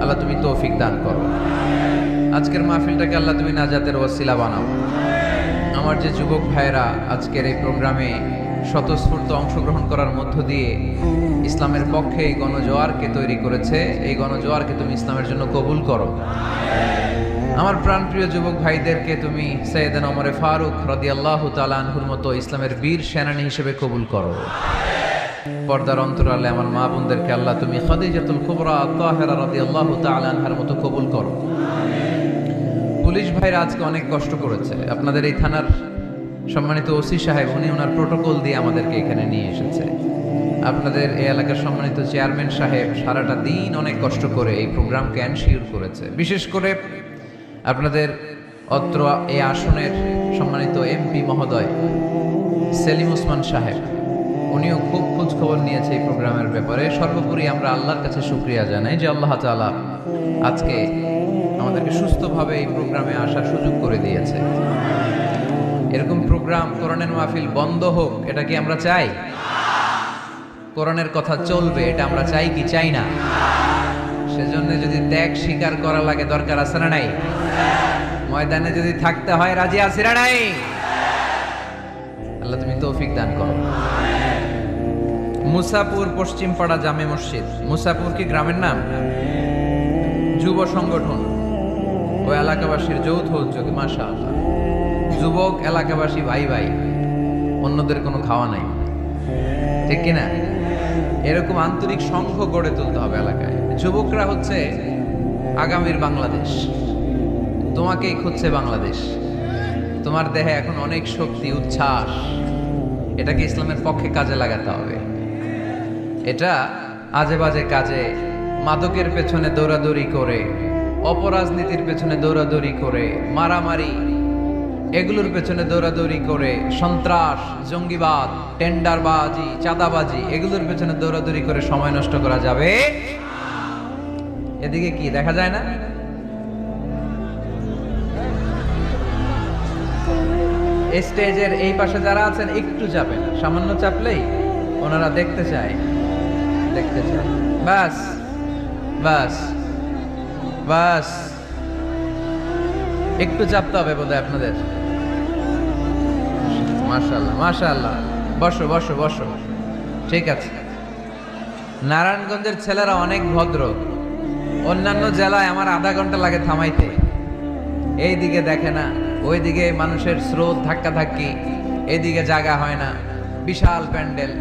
আল্লাহ তুমি তৌফিক দান করো। আজকের মাহফিলটাকে আল্লাহ তুমি নাজাতের ওয়াসিলা বানাও। আমার যে যুবক ভাইরা আজকের এই প্রোগ্রামে স্বতঃস্ফূর্ত অংশগ্রহণ করার মধ্য দিয়ে ইসলামের পক্ষে এই গণজোয়ারকে তৈরি করেছে, এই গণজোয়ারকে তুমি ইসলামের জন্য কবুল করো। আমার প্রাণপ্রিয় যুবক ভাইদেরকে তুমি সৈয়দনা ওমর ফারুক রাদিয়াল্লাহু তাআলা আনহুর মতো ইসলামের বীর সেনানী হিসেবে কবুল করো। পর্দার অন্তরালে আমার মা বোনদেরকে আল্লাহ তুমি খাদিজাতুল কুবরা তাহেরা রাদিয়াল্লাহু তাআলা আনহার মতো কবুল করো। পুলিশ ভাইরা আজকে অনেক কষ্ট করেছে। আপনাদের এই থানার সম্মানিত ওসি সাহেব, উনি ওনার প্রোটোকল দিয়ে আমাদেরকে এখানে নিয়ে এসেছে। আপনাদের এই এলাকার সম্মানিত চেয়ারম্যান সাহেব সারাটা দিন অনেক কষ্ট করে এই প্রোগ্রামকে এনশিওর করেছে। বিশেষ করে আপনাদের অত্র এই আসনের সম্মানিত এমপি মহোদয় সেলিম ওসমান সাহেব, উনিও খুব খোঁজ খবর নিয়েছে এই প্রোগ্রামের ব্যাপারে। সর্বোপরি আমরা আল্লাহর কাছে শুকরিয়া জানাই যে আল্লাহ তাআলা আজকে আমাদেরকে সুস্থভাবে এই প্রোগ্রামে আসার সুযোগ করে দিয়েছে। এরকম প্রোগ্রাম, কোরআনের মাহফিল বন্ধ হোক, এটা কি আমরা চাই? কোরআনের কথা চলবে, এটা আমরা চাই কি চাই না? সেজন্য যদি ত্যাগ স্বীকার করা লাগে, দরকার আছে না নাই? ময়দানে যদি থাকতে হয়, রাজি আছে না নাই? আল্লাহ তুমি তৌফিক দান করো। মুসাপুর পশ্চিমপাড়া জামে মসজিদ, মুসাপুর কি গ্রামের নাম? যুব সংগঠন ও এলাকাবাসীর যৌথ উদ্যোগে, মাশাআল্লাহ, যুবক এলাকাবাসী ভাই ভাই, অন্যদের কোনো খাওয়া নাই, ঠিক কিনা? এরকম আন্তরিক সংঘ গড়ে তুলতে হবে এলাকায়। যুবকরা হচ্ছে আগামীর বাংলাদেশ, তোমাকেই খুঁজছে বাংলাদেশ। তোমার দেহে এখন অনেক শক্তি, উচ্ছ্বাস, এটাকে ইসলামের পক্ষে কাজে লাগাতে হবে। এটা আজে বাজে কাজে, মাদকের পেছনে দৌড়াদৌড়ি করে, অপরাজনীতির পেছনে দৌড়াদৌড়ি করে, মারামারি এগুলোর পেছনে দৌড়াদৌড়ি করে, সন্ত্রাস, জঙ্গিবাদ, টেন্ডারবাজি, চাঁদাবাজি এগুলোর পেছনে দৌড়াদৌড়ি করে সময় নষ্ট করা যাবে? এদিকে কি দেখা যায় না? স্টেজের এই পাশে যারা আছেন একটু চাপেন, সামান্য চাপলেই ওনারা দেখতে চায়, দেখতে চায়। বাস বাস বাস, একটু চাপতে হবে বোধহয় আপনাদের। মাশাআল্লাহ মাশাআল্লাহ, বসো বসো বসো, ঠিক আছে। নারায়ণগঞ্জের ছেলেরা অনেক ভদ্র। অন্যান্য জেলায় আমার আধা ঘন্টা লাগে থামাইতে, এই দিকে দেখে না, ওইদিকে মানুষের স্রোত, ধাক্কা ধাক্কি, এইদিকে জায়গা হয় না, বিশাল প্যান্ডেল,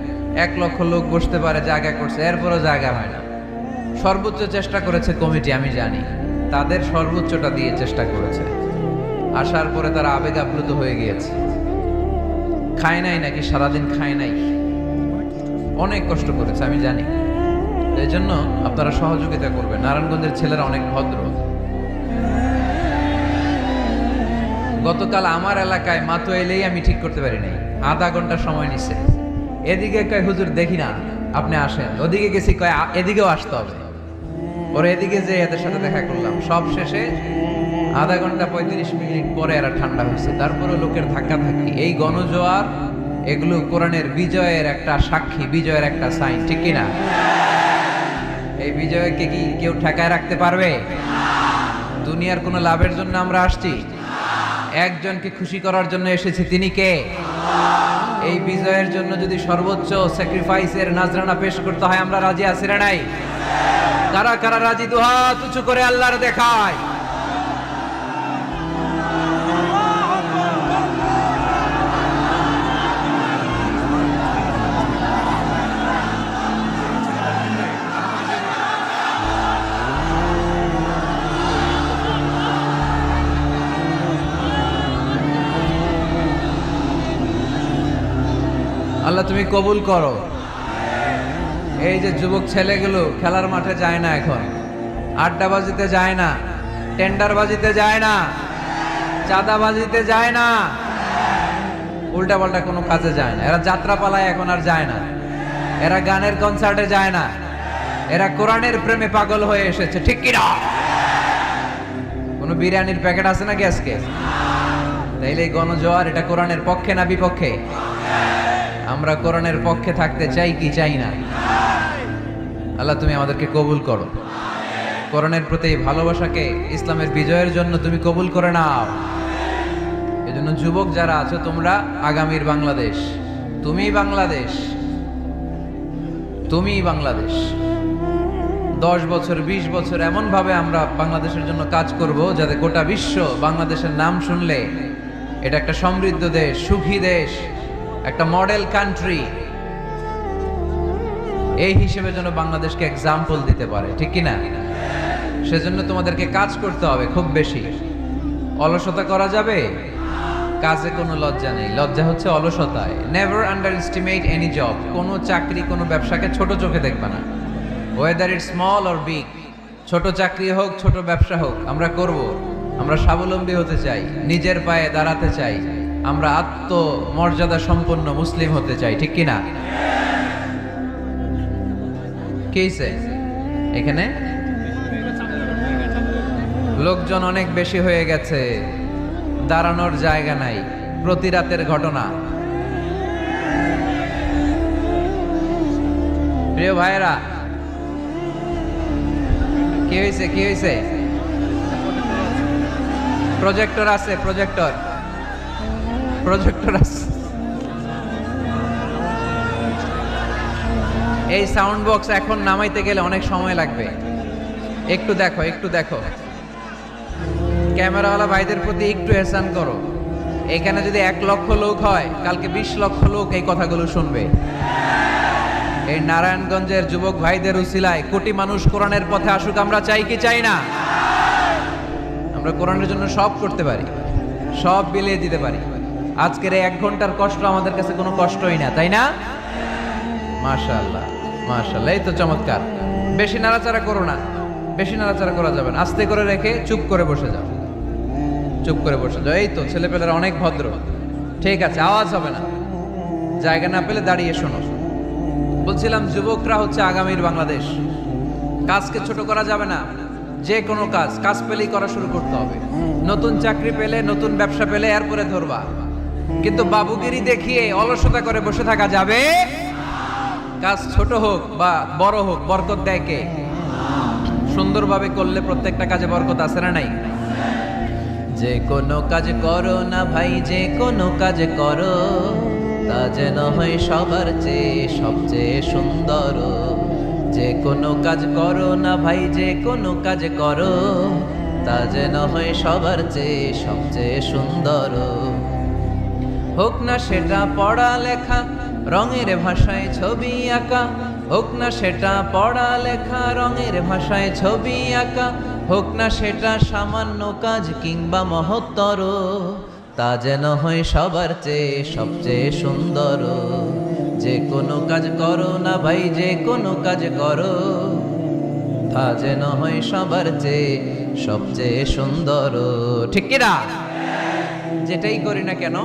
1,00,000 লোক বসতে পারে, জায়গা করছে, এরপরও জায়গা হয় না। সর্বোচ্চ চেষ্টা করেছে কমিটি, আমি জানি তাদের সর্বোচ্চটা দিয়ে চেষ্টা করেছে। আসার পরে তারা আবেগ আপ্লুত হয়ে গিয়েছে। খায় নাই নাকি সারাদিন খায় নাই, অনেক কষ্ট করেছে আমি জানি। এই জন্য আপনারা সহযোগিতা করবেন। নারায়ণগঞ্জের ছেলেরা অনেক ভদ্র। গতকাল আমার এলাকায় মাতো এলেই আমি ঠিক করতে পারি নাই, আধা ঘন্টা সময় নিছে। এদিকে কয় হুজুর দেখি না, আপনি আসেন। ওদিকে গেছি, কয় এদিকেও আসতে হবে। ওরা এদিকে যে এদের সাথে দেখা করলাম, সব শেষে আধা ঘন্টা 35 মিনিট পরে এরা ঠান্ডা হয়েছে। তারপরে লোকের ধাক্কা থাকি। এই গণজোয়ার এগুলো কোরআনের বিজয়ের একটা সাক্ষী, বিজয়ের একটা সাইন, ঠিক কিনা? এই বিজয়কে কি কেউ ঠেকায় রাখতে পারবে? দুনিয়ার কোনো লাভের জন্য আমরা আসছি? একজনকে খুশি করার জন্য এসেছি, তিনি কে? এই বিজয়ের জন্য যদি সর্বোচ্চ স্যাক্রিফাইসের নাজরানা পেশ করতে হয়, আমরা রাজি আছি না নাই? কারা কারা রাজি? দুহাত উঁচু করে আল্লাহর দেখায়। আল্লাহ তুমি কবুল করো। এই যে যুবক ছেলেগুলো খেলার মাঠে যায় না, এখন আড্ডাবাজিতে যায় না, টেন্ডারবাজিতে যায় না, চাঁদাবাজিতে যায় না, উল্টাপাল্টা কোনো কাজে যায় না। এরা যাত্রা পালায় এখন আর যায় না, এরা গানের কনসার্টে যায় না, এরা কোরআনের প্রেমে পাগল হয়ে এসেছে, ঠিক কিনা? কোনো বিরিয়ানির প্যাকেট আছে নাকি আজকে? তাইলে এই গণজোয়ার এটা কোরআনের পক্ষে না বিপক্ষে? আমরা কোরআনের পক্ষে থাকতে চাই কি চাই না? আল্লাহ তুমি আমাদেরকে কবুল করো। কোরআনের প্রতি ভালোবাসাকে ইসলামের বিজয়ের জন্য তুমি কবুল করে নাও। এজন্য যুবক যারা আছো, তোমরা আগামীর বাংলাদেশ। তুমি বাংলাদেশ, তুমি বাংলাদেশ। 10 বছর 20 বছর এমন ভাবে আমরা বাংলাদেশের জন্য কাজ করব যাতে গোটা বিশ্ব বাংলাদেশের নাম শুনলে এটা একটা সমৃদ্ধ দেশ, সুখী দেশ, একটা মডেল কান্ট্রি, এই হিসেবে যেন বাংলাদেশকে এক্সাম্পল দিতে পারে, ঠিক কিনা? সেজন্য তোমাদেরকে কাজ করতে হবে খুব বেশি। অলসতা করা যাবে? কাজে কোনো লজ্জা নেই, লজ্জা হচ্ছে অলসতায়। Never underestimate any job. কোনো চাকরি, কোনো ব্যবসাকে ছোট চোখে দেখবে না, whether it small or big. ছোট চাকরি হোক, ছোট ব্যবসা হোক, আমরা করব। আমরা স্বাবলম্বী হতে চাই, নিজের পায়ে দাঁড়াতে চাই, আমরা আত্মমর্যাদা সম্পন্ন মুসলিম হতে চাই, ঠিক কিনা? কেইছে এখানে লোকজন অনেক বেশি হয়ে গেছে, দাঁড়ানোর জায়গা নাই। প্রতি রাতের ঘটনা। প্রিয় ভাইয়েরা, কি হয়েছে? কি হয়েছে? প্রজেক্টর আছে, প্রজেক্টর আছে। এই সাউন্ড বক্স এখন নামাইতে গেলে অনেক সময় লাগবে। একটু দেখো, একটু দেখো। ক্যামেরাওয়ালা ভাইদের প্রতি একটু এহসান করো। এখানে যদি 1 লক্ষ লোক হয়, কালকে 20 লক্ষ লোক এই কথাগুলো শুনবে। এই নারায়ণগঞ্জের যুবক ভাইদের উসিলায় কোটি মানুষ কোরআনের পথে আসুক, আমরা চাই কি চাই না? আমরা কোরআনের জন্য সব করতে পারি, সব বিলিয়ে দিতে পারি। আজকের এই 1 ঘন্টার কষ্ট আমাদের কাছে কোনো কষ্টই না, তাই না? মাশাআল্লাহ, মাশাআল্লাহ, এই তো চমৎকার। বেশি নাড়াচাড়া করো না, বেশি নাড়াচাড়া করা যাবে না। আস্তে করে রেখে চুপ করে বসে যাও, চুপ করে বসে যাও। এই তো ছেলেপেলেরা অনেক ভদ্র, ঠিক আছে, আওয়াজ হবে না। জায়গা না পেলে দাঁড়িয়ে শোনো। বলছিলাম যুবকরা হচ্ছে আগামীর বাংলাদেশ। কাজকে ছোট করা যাবে না। যে কোনো কাজ পেলেই করা শুরু করতে হবে। নতুন চাকরি পেলে, নতুন ব্যবসা পেলে এরপরে ধরবা, কিন্তু বাবুগিরি দেখিয়ে অলসতা করে বসে থাকা যাবে? কাজ ছোট হোক বা বড় হোক, বরকত দেয় কে? সুন্দরভাবে করলে প্রত্যেকটা কাজে বরকত আছে না নাই? যে কোনো কাজ করো না ভাই, যে কোনো কাজ করো, তা যেন হয় সবার চেয়ে সবচেয়ে সুন্দর। যে কোনো কাজ করো না ভাই, যে কোনো কাজ করো, তা যেন হয় সবার চেয়ে সবচেয়ে সুন্দর। হোক না সেটা পড়া লেখা, রঙের ভাষায় ছবি আঁকা, হোক না সেটা পড়া লেখা। রঙের ভাষায় ছবি আঁকা, হোক না সেটা সামান্য কাজ কিংবা মহত্তর, তা যেন হয় সবার চেয়ে সবচেয়ে সুন্দর। যে কোনো কাজ করো না ভাই, যে কোনো কাজ করো, তা যেন হয় সবার চেয়ে সবচেয়ে সুন্দর। ঠিক কিনা? যেটাই করি না কেন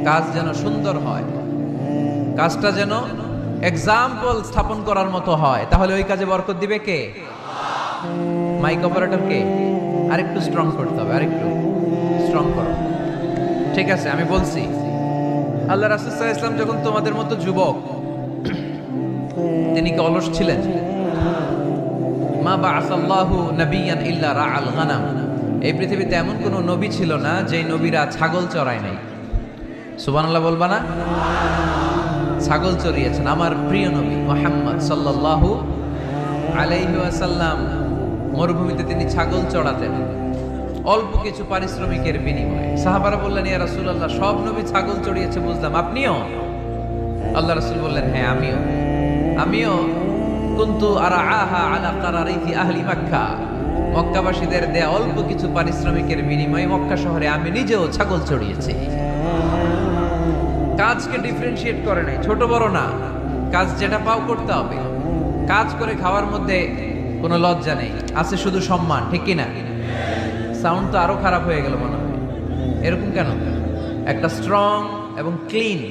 কাজ যেন সুন্দর হয়, কাজটা যেন এক্সাম্পল স্থাপন করার মতো হয়। তাহলে ওই কাজে বরকত দিবে কে? মাইক অপারেটর কে? আরেকটু স্ট্রং করতে হবে, আরেকটু স্ট্রং করো। ঠিক আছে, আমি বলছি, আল্লাহ রাসূল সাল্লাল্লাহু আলাইহি ওয়াসাল্লাম যখন তোমাদের মতো যুবক, তিনি কি অলস ছিলেন? মা বাআসাল্লাহু নাবিয়ান ইল্লা রাআল গানাম। এই পৃথিবীতে এমন কোন নবী ছিল না যে নবীরা ছাগল চড়ায় নাই। সুবহানাল্লাহ বলবা না? ছাগল চড়িয়েছেন আমার প্রিয় নবী মুহাম্মদ সাল্লাল্লাহু আলাইহি ওয়াসাল্লাম। মরুভূমিতে তিনি ছাগল চড়াতেন অল্প কিছু পারিশ্রমিকের বিনিময়ে। সাহাবারা বললেন, ইয়া রাসূলুল্লাহ, সব নবী ছাগল চড়িয়েছে বুঝলাম, আপনিও? আল্লাহ রাসূল বললেন, হ্যাঁ আমিও কুনতু আরআহা আলা কারারিতি আহলি মক্কা। মক্কাবাসীদের দেয়া অল্প কিছু পারিশ্রমিকের বিনিময়ে মক্কা শহরে আমি নিজেও ছাগল চড়িয়েছি। কাজকে ডিফারেন্সিয়েট করে নাই, ছোট বড় না, কাজ যেটা পাও করতে হবে। কাজ করে খাওয়ার মধ্যে কোনো লজ্জা নেই, আছে শুধু সম্মান। ঠিক কিনা? সাউন্ড তো আরো খারাপ হয়ে গেল মনে হয়। এরকম কেন? একটা স্ট্রং এবং clean,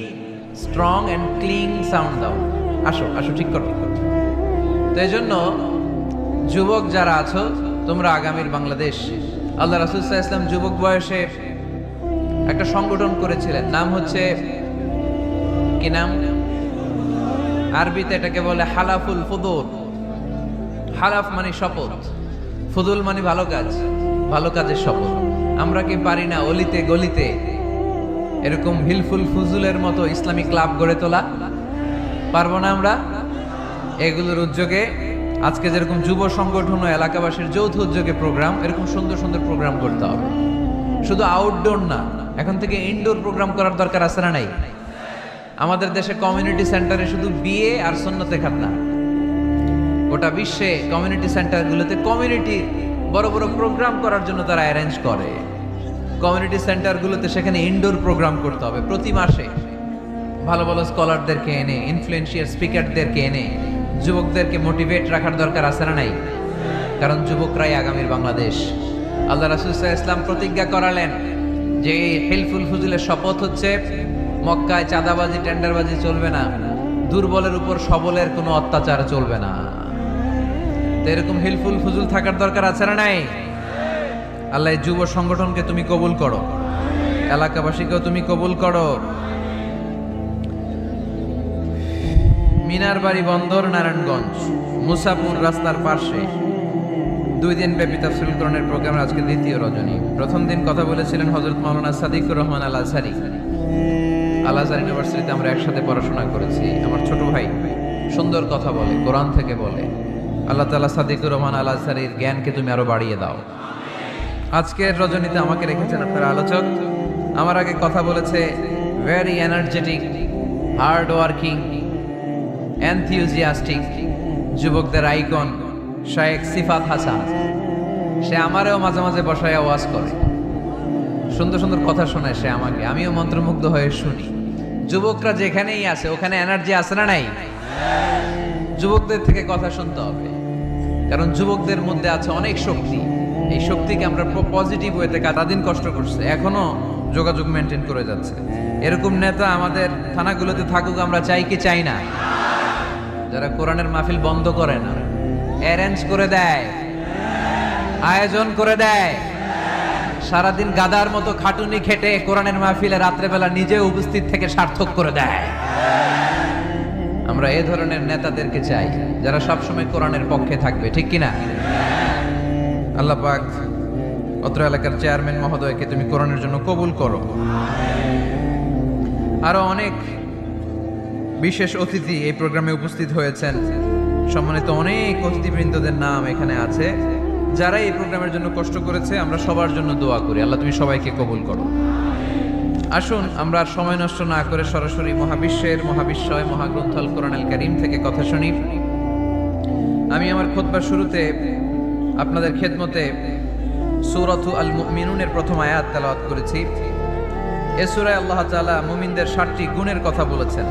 strong and clean sound দাও। আসো আসো, ঠিক করো। তো এই জন্য যুবক যারা আছো, তোমরা আগামীর বাংলাদেশ। আল্লাহ রাসূল সাল্লাল্লাহু আলাইহি ওয়াসাল্লাম যুবক বয়সে একটা সংগঠন করেছিলেন, নাম হচ্ছে কি নাম? আরবিতে এটাকে বলে হালাফুল ফুদুল। হালাফ মানে শপথ, ফুদুল মানে ভালো কাজ, ভালো কাজের শপথ। আমরা কি পারি না অলিতে গলিতে এরকম হিলফুল ফুজুলের মতো ইসলামী ক্লাব গড়ে তোলা? পারবো না আমরা? এগুলোর উদ্যোগে আজকে যেরকম যুব সংগঠন ও এলাকাবাসীর যৌথ উদ্যোগে প্রোগ্রাম, এরকম সুন্দর সুন্দর প্রোগ্রাম করতে হবে। শুধু আউটডোর না, এখন থেকে ইনডোর প্রোগ্রাম করার দরকার আছে না নাই? আমাদের দেশে কমিউনিটি সেন্টারে শুধু বিয়ে আর সুন্নতে খাতনা, গোটা বিশ্বে কমিউনিটি সেন্টারগুলোতে কমিউনিটি বড় বড় প্রোগ্রাম করার জন্য তারা অ্যারেঞ্জ করে। কমিউনিটি সেন্টারগুলোতে সেখানে ইনডোর প্রোগ্রাম করতে হবে। প্রতি মাসে ভালো ভালো স্কলারদেরকে এনে, ইনফ্লুয়েন্সিয়াল স্পিকারদেরকে এনে যুবকদেরকে মোটিভেট রাখার দরকার আছে না নাই? কারণ যুবকরাই আগামীর বাংলাদেশ। আল্লাহ রাসূল সাল্লাল্লাহু আলাইহি ওয়াসাল্লাম প্রতিজ্ঞা করালেন যে এই হিলফুল ফুজুলের শপথ হচ্ছে, মক্কায় চাঁদাবাজি টেন্ডারবাজি চলবে না, দুর্বলের উপর সবলের কোনো অত্যাচার চলবে না। তো এরকম হিলফুল ফুজুল থাকার দরকার আছে না নাই? আল্লাহ এই যুব সংগঠনকে তুমি কবুল করো, এলাকাবাসীকেও তুমি কবুল করো। মিনার বাড়ি বন্দর, নারায়ণগঞ্জ, মুসাপুর রাস্তার পাশে 2 দিন ব্যাপী তাফসীরুল কোরআনের প্রোগ্রামের আজকে দ্বিতীয় রজনী। প্রথম দিন কথা বলেছিলেন হযরত মাওলানা সাদিকুর রহমান আল আজহারী। আল আজহার ইউনিভার্সিটিতে আমরা একসাথে পড়াশোনা করেছি। আমার ছোট ভাই সুন্দর কথা বলে, কোরআন থেকে বলে। আল্লাহ তাআলা সাদিকুর রহমান আল আজহারীর জ্ঞানকে তুমি আরো বাড়িয়ে দাও। আজকের রজনীতে আমাকে রেখেছেন আপনার আলোচক। আমার আগে কথা বলেছে very energetic, hard working, enthusiastic যুবকদের আইকন শায়েখ সিফাত হাসান। সে আমারেও মাঝে মাঝে বসায় ওয়াজ করে, সুন্দর সুন্দর কথা শোনায় সে আমাকে, আমিও মন্ত্রমুগ্ধ হয়ে শুনি। যুবকরা যেখানেই আছে ওখানে এনার্জি আছে না নাই? যুবকদের থেকে কথা শুনতে হবে, কারণ যুবকদের মধ্যে আছে অনেক শক্তি। এই শক্তিকে আমরা পজিটিভ ওয়েতে দিন কষ্ট করছে, এখনো যোগাযোগ মেনটেন করে যাচ্ছে। এরকম নেতা আমাদের থানাগুলোতে থাকুক, আমরা চাই কি চাই না? যারা কোরআনের মাহফিল বন্ধ করে না, অ্যারেঞ্জ করে দেয়, আয়োজন করে দেয়, সারাদিন গাদার মতো খাটুনি খেটে কোরআনের মাহফিলে রাত্রেবেলা নিজে উপস্থিত থেকে সার্থক করে দেয়। আমরা এ ধরনের নেতাদেরকে চাই যারা সবসময় কোরআনের পক্ষে থাকবে, ঠিক কিনা? আল্লাহ পাক অত্র এলাকার চেয়ারম্যান মহোদয়কে তুমি কোরআনের জন্য কবুল করো। আরো অনেক বিশেষ অতিথি এই প্রোগ্রামে উপস্থিত হয়েছেন। সম্মানিত অনেক অতিথিবৃন্দদের নাম এখানে আছে যারা এই প্রোগ্রামের জন্য কষ্ট করেছে। আমরা সবার জন্য দোয়া করি, আল্লাহ তুমি সবাইকে কবুল করো। আসুন আমরা আর সময় নষ্ট না করে সরাসরি মহাবিশ্বের মহাবিশ্বয় মহাগ্রন্থ আল কোরআনুল কারীম থেকে কথা শুনি। আমি আমার খুতবার শুরুতে আপনাদের খেদমতে সূরাতু আল মুমিনুনের প্রথম আয়াত তেলাওয়াত করেছি। এই সূরায় আল্লাহ তাআলা মুমিনদের 7টি গুণের কথা বলেছেন,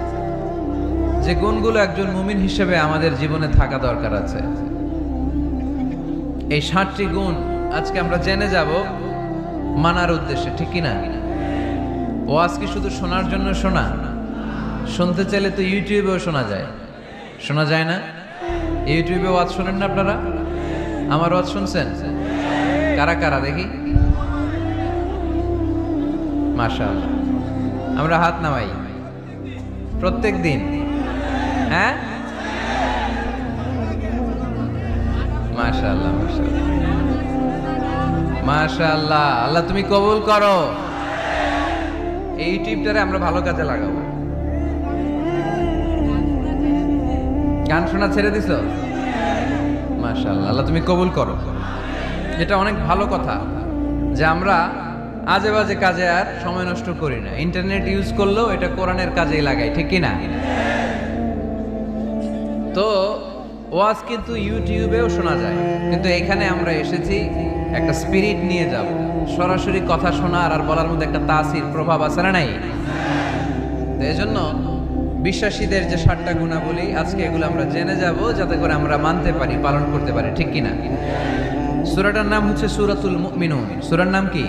যে গুণগুলো একজন মুমিন হিসেবে আমাদের জীবনে থাকা দরকার আছে। এই 7টি গুণ আজকে আমরা জেনে যাব মানার উদ্দেশ্যে, ঠিক কি না? ওয়াজ কি শুধু শোনার জন্য শোনা? শুনতে চাইলে তো ইউটিউবেও শোনা যায় না? ইউটিউবে ওয়াজ শোনেন না আপনারা? আমার ওয়াজ শুনছেন? কারা কারা দেখি? মাশাআল্লাহ, আমরা হাত নামাই প্রত্যেক দিন। হ্যাঁ, মাশাআল্লাহ মাশাআল্লাহ মাশাআল্লাহ। আল্লাহ তুমি কবুল করো। এই ইউটিউবটারে আমরা ভালো কাজে লাগাবো। গান শোনা ছেড়ে দিছো? মাশাআল্লাহ, আল্লাহ তুমি কবুল করো। এটা অনেক ভালো কথা যে আমরা আজে বাজে কাজে আর সময় নষ্ট করি না। ইন্টারনেট ইউজ করলেও এটা কোরআনের কাজেই লাগাই, ঠিক কি না? তো ওয়াজ কিন্তু ইউটিউবেও শোনা যায়, কিন্তু এখানে আমরা এসেছি একটা স্পিরিট নিয়ে যাব। সরাসরি কথা শোনার আর বলার মধ্যে একটা তাসির প্রভাব আছে না নাই? তো এই জন্য বিশ্বাসীদের যে 7টা গুণাবলী আজকে এগুলো আমরা জেনে যাব, যাতে করে আমরা মানতে পারি, পালন করতে পারি, ঠিক কি না? সূরাটার নাম হচ্ছে সূরাতুল মুমিনুন। সূরার নাম কি?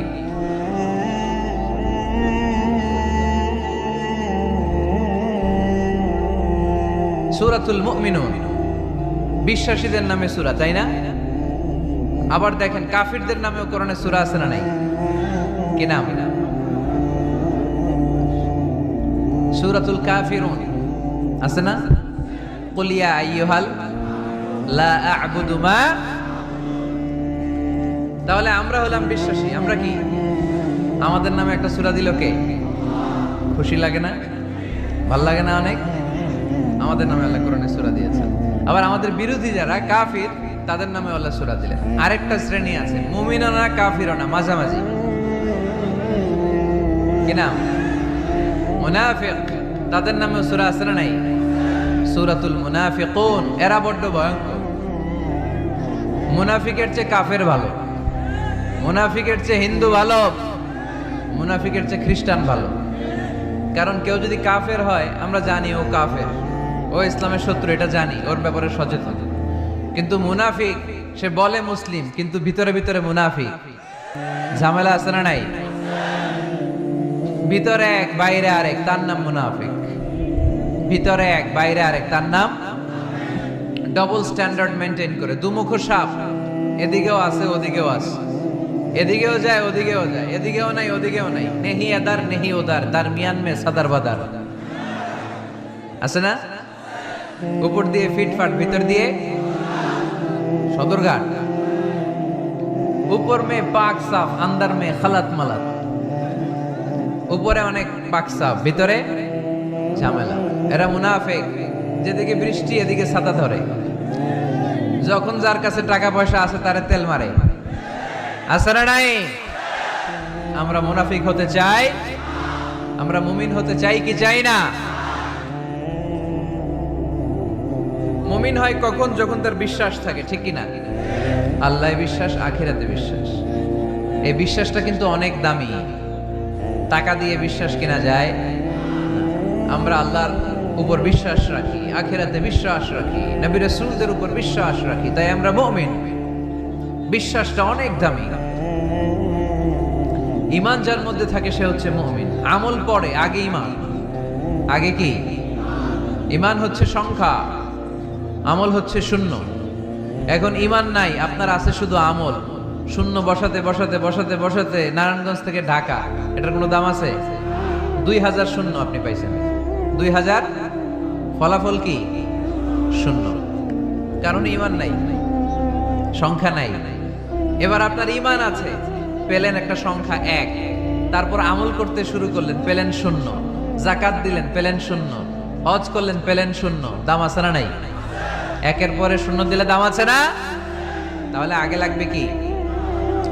সূরাতুল মুমিনুন। বিশ্বাসীদের নামে সূরা, তাই না? আবার দেখেন কাফিরদের নামেও কোরআনে সূরা আছে না নাই? কি নাম? সূরাতুল কাফিরুন আছে না? কুল ইয়া আইয়ুহাল লা আ'বুদু মা। তাহলে আমরা হলাম বিশ্বাসী। আমরা কি? আমাদের নামে একটা সূরা দিল কে? খুশি লাগে না? ভাল লাগে না অনেক? আমাদের নামে আল্লাহ কোরআনে সূরা দিয়েছেন। আবার আমাদের বিরোধী যারা কাফির, তাদের নামে আল্লাহ সূরা দিলেন। আরেকটা শ্রেণী আছে, মুমিনও না কাফিরও না, মাঝামাঝি। কি নাম? মুনাফিক। তাদের নামে সূরা আছে না নাই? সূরাতুল মুনাফিকুন। এরা বড্ড ভয়ঙ্কর। মুনাফিকের চেয়ে কাফের ভালো, মুনাফিকের চেয়ে হিন্দু ভালো, মুনাফিকের চেয়ে খ্রিস্টান ভালো। কারণ কেউ যদি কাফের হয়, আমরা জানি ও কাফের, ও ইসলামের শত্রু, এটা জানি, ওর ব্যাপারে সচেতন। কিন্তু মুনাফিক, সে বলে মুসলিম কিন্তু ভিতরে ভিতরে মুনাফিক। ঝামেলা আছে না নাই? ভিতরে এক বাইরে আরেক, তার নাম মুনাফিক। ভিতরে এক বাইরে আরেক, তার নাম ডবল স্ট্যান্ডার্ড মেনটেন করে। দুমুখ সাপ, এদিকেও আছে ওদিকেও আছে, এদিকেও যায় ওদিকেও যায়, এদিকেও নাই ওদিকেও নাই, নেহি এদার নেহি ওদার, তার মিয়ান মে সাদার বাদার আছে না? উপর দিয়ে ফিটফাট, ভিতর দিয়ে সদরঘাট। উপর মে পাক সাফ, আন্দার মে খালাত মালাত। উপরে অনেক পাক সাফ, ভিতরে ঝামেলা। এরা মুনাফিক। যেদিকে বৃষ্টি এদিকে ছাতা ধরে, যখন যার কাছে টাকা পয়সা আছে তারে তেল মারে। আছে না নাই? আমরা মুনাফিক হতে চাই? আমরা মুমিন হতে চাই কি চাই না? মুমিন হয় কখন? যখন তার বিশ্বাস থাকে, ঠিক কি না? আল্লাহ বিশ্বাস, আখিরাতে বিশ্বাস। এই বিশ্বাসটা কিন্তু অনেক দামি। টাকা দিয়ে বিশ্বাস কেনা যায়? আমরা আল্লাহর উপর বিশ্বাস রাখি, আখিরাতে বিশ্বাস রাখি, নবী রাসূলদের উপর বিশ্বাস রাখি, তাই আমরা মুমিন। বিশ্বাসটা অনেক দামি। ঈমান যার মধ্যে থাকে সে হচ্ছে মুমিন। আমল পড়ে, আগে ঈমান। আগে কি? ঈমান হচ্ছে সংখ্যা, আমল হচ্ছে শূন্য। এখন ঈমান নাই, আপনার আছে শুধু আমল। শূন্য বসাতে বসাতে বসাতে বসাতে নারায়ণগঞ্জ থেকে ঢাকা, এটার কোনো দাম আছে? 2000 শূন্য আপনি পাইছেন। 2000 ফলাফল কি? শূন্য। কারণ ঈমান নাই, সংখ্যা নাই। এবার আপনার ঈমান আছে, পেলেন একটা সংখ্যা 1, তারপর আমল করতে শুরু করলেন, পেলেন শূন্য। যাকাত দিলেন, পেলেন শূন্য। হজ করলেন, পেলেন শূন্য। দাম আছে না নাই? একের পরে শূন্য দিলে দাম আছে না? তাহলে আগে লাগবে কি?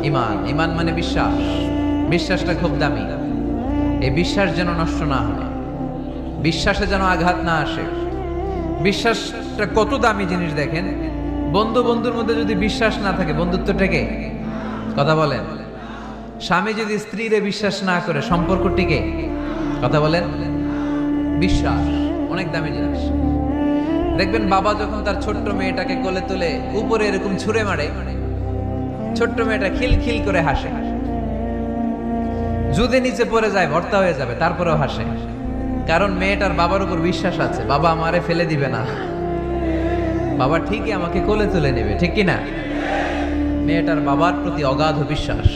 ঈমান। ঈমান মানে বিশ্বাস। বিশ্বাসটা খুব দামি। এই বিশ্বাস যেন নষ্ট না হয়, বিশ্বাসে যেন আঘাত না আসে। বিশ্বাসটা কত দামি জিনিস দেখেন। বন্ধু বন্ধুর মধ্যে যদি বিশ্বাস না থাকে, বন্ধুত্ব টেকে? কথা বলেন। স্বামী যদি স্ত্রীরে বিশ্বাস না করে, সম্পর্ক টিকে? কথা বলেন। বিশ্বাস অনেক দামি জিনিস। দেখবেন বাবা যখন তার ছোট্ট মেয়েটাকে কোলে তুলে উপরে এরকম ছুঁড়ে মারে, ছোট্ট মেয়েটা খিলখিল করে হাসে। যদি নিচে পড়ে যায় ভর্তা হয়ে যাবে, তারপরেও হাসে, কারণ মেয়েটার বাবার উপর বিশ্বাস আছে, বাবা আমারে ফেলে দিবে না, বাবা ঠিকই আমাকে কোলে তুলে নেবে, ঠিক কি না? মেয়েটার বাবার প্রতি অগাধ বিশ্বাস।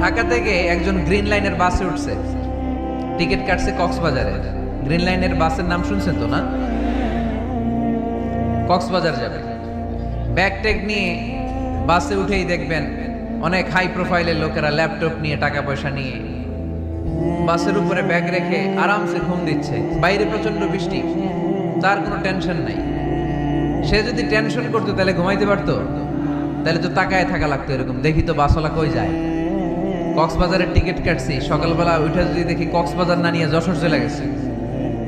ঢাকা থেকে একজন গ্রিন লাইনের বাসে উঠছে, টিকিট কাটছে কক্সবাজারে। গ্রিন লাইনের বাসের নাম শুনছেন তো না? কক্সবাজার যাবে। ব্যাগ ট্যাগ নিয়ে বাসে উঠেই দেখবেন অনেক হাই প্রোফাইলের লোকেরা ল্যাপটপ নিয়ে, টাকা পয়সা নিয়ে বাসের উপরে ব্যাগ রেখে আরামসে ঘুম দিচ্ছে। বাইরে প্রচন্ড বৃষ্টি, তার কোনো টেনশন নাই। সে যদি টেনশন করতো তাহলে ঘুমাইতে পারতো? তাহলে তো তাকায় থাকা লাগতো এরকম, দেখি তো বাসওয়ালা কই যায়। কক্সবাজারের টিকিট কাটছি, সকালবেলা উঠে যদি দেখি কক্সবাজার না নিয়ে যশোর চলে গেছে,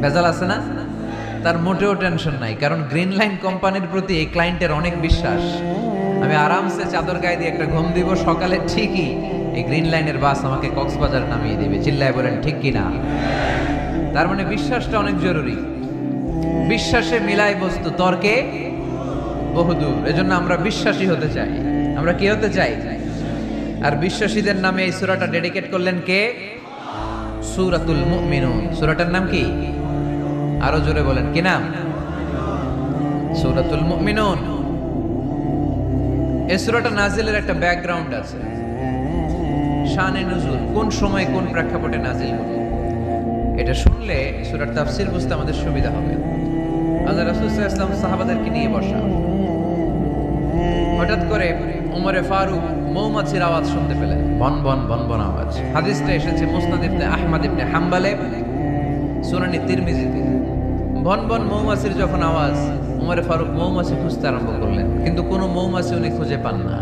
ভেজাল আছে না? তার মোটেও টেনশন নাই, কারণ গ্রিন লাইন কোম্পানির প্রতি এই ক্লায়েন্টের অনেক বিশ্বাস। আমি আরামসে চাদর গায়ে দিয়ে একটা ঘুম দিব, সকালে ঠিকই এই গ্রিন লাইনের বাস আমাকে কক্সবাজার নামিয়ে দিবে। চিল্লায় বলেন ঠিক কিনা? তার মানে বিশ্বাসটা অনেক জরুরি। বিশ্বাসে মিলাই বস্তু, তর্কে বহুদূর। এজন্য আমরা বিশ্বাসী হতে চাই। আমরা কি হতে চাই? আর বিশ্বাসীদের নামে এই সূরাটা ডেডিকেট করলেন কে? সূরাতুল মুমিনুন। সূরাটার নাম কি? আরো জোরে বলেন, কি নাম? সূরাতুল মুমিনুন। এই সূরাটা নাজিলের একটা ব্যাকগ্রাউন্ড আছে, শানে নুজুল, কোন সময় কোন প্রেক্ষাপটে নাজিল হলো। এটা শুনলে সূরার তাফসীর বুঝতে আমাদের সুবিধা হবে। আল্লাহ রাসূল সাল্লাল্লাহু আলাইহি ওয়াসাল্লাম সাহাবাদেরকে নিয়ে বসা, হঠাৎ করে ওমরে ফারুক মৌমাছির আওয়াজ শুনতে পেলেন, বন বন বন বন আওয়াজ। হাদিসটা এসেছে মুসনাদ ইবনে আহমদ ইবনে হাম্বলে, সুনানি তিরমিজিতে। বন বন মৌমাছির যখন আওয়াজ, ওমরে ফারুক মৌমাছি খুঁজতে আরম্ভ করলেন, কিন্তু কোনো মৌমাছি উনি খুঁজে পান না।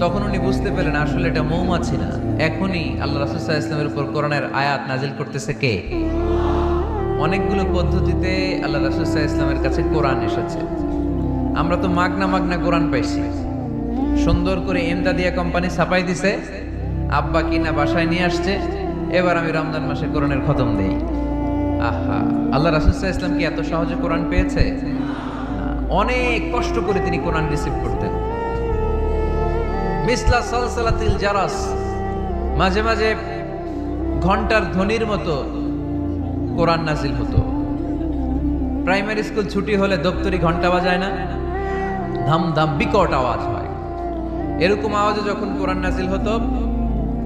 তখন উনি বুঝতে পেলেন আসলে এটা মৌমাছি না, এখনই আল্লাহ রাসূল সাল্লাল্লাহু আলাইহি ওয়াসাল্লামের উপর কোরআনের আয়াত নাজিল করতেছে কে? অনেকগুলো পদ্ধতিতে আল্লাহ রাসূল সাল্লাল্লাহু আলাইহি ওয়াসাল্লামের কাছে কোরআন এসেছে। আমরা তো মাগনা মাগনা কোরআন পাইছি, সুন্দর করে এমদাদিয়া কোম্পানি ছাপাই দিছে, আব্বা কিনা বাসায় নিয়ে আসছে, এবার আমি রমজান মাসে কোরআনের খতম দেই। আহা, আল্লাহ রাসূল সাল্লাল্লাহু আলাইহি ওয়াসাল্লাম কি এত সহজে কোরআন পেয়েছে? অনেক কষ্ট করে তিনি কোরআন রিসিভ করতেন। মিসলা সালসালাতিল জারাস, মাঝে মাঝে ঘন্টার ধ্বনির মতো কোরআন নাজিল হতো। প্রাইমারি স্কুল ছুটি হলে দপ্তরি ঘন্টা বাজায় না, ধাম ধাম বিকট আওয়াজ হয়। এরকম আওয়াজে যখন কোরআন নাজিল হতো,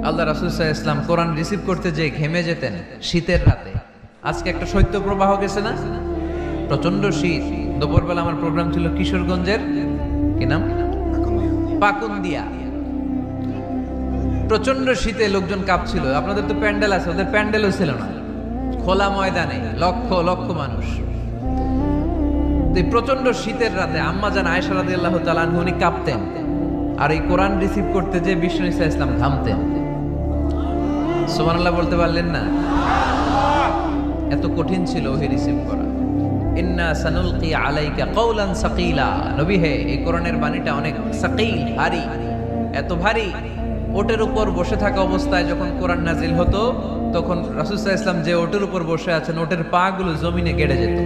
আল্লাহ রাসূল সাল্লাল্লাহু আলাইহি ওয়াসাল্লাম কোরআন রিসিভ করতে যেয়ে ঘেমে যেতেন শীতের রাতে। আজকে একটা শৈত্য প্রবাহ গেছে না, প্রচন্ড শীত। দুপুরবেলা আমার প্রোগ্রাম ছিল কিশোরগঞ্জের, কি নাম, পাকুন্দিয়া। প্রচন্ড শীতে লোকজন কাঁপছিল। আপনাদের তো প্যান্ডেল আছে, ওদের প্যান্ডেলও ছিল না, খোলা ময়দানে লক্ষ লক্ষ মানুষ। প্রচন্ড শীতের রাতে আম্মা জান আয়েশা রাদিয়াল্লাহু তাআলা আনহা উনি কাঁপতেন, আর এই কোরআন রিসিভ করতে যে বিষ্ণু ঈসা ইসলাম ঘামতেন। সুবহানাল্লাহ বলতে পারলেন না? এত কঠিন ছিল ওহি রিসিভ করা। ইন্না সানুলকি আলাইকা কওলান সাকিলা, নবী হে এই কোরআনের বাণীটা অনেক সাকিল, ভারী, এত ভারী। ওটের উপর বসে থাকা অবস্থায় যখন কোরআন নাজিল হতো, তখন রাসূল সাল্লাল্লাহু আলাইহি ওয়াসাল্লাম যে ওটের উপর বসে আছেন, ওটের পা গুলো জমিনে গেড়ে যেত।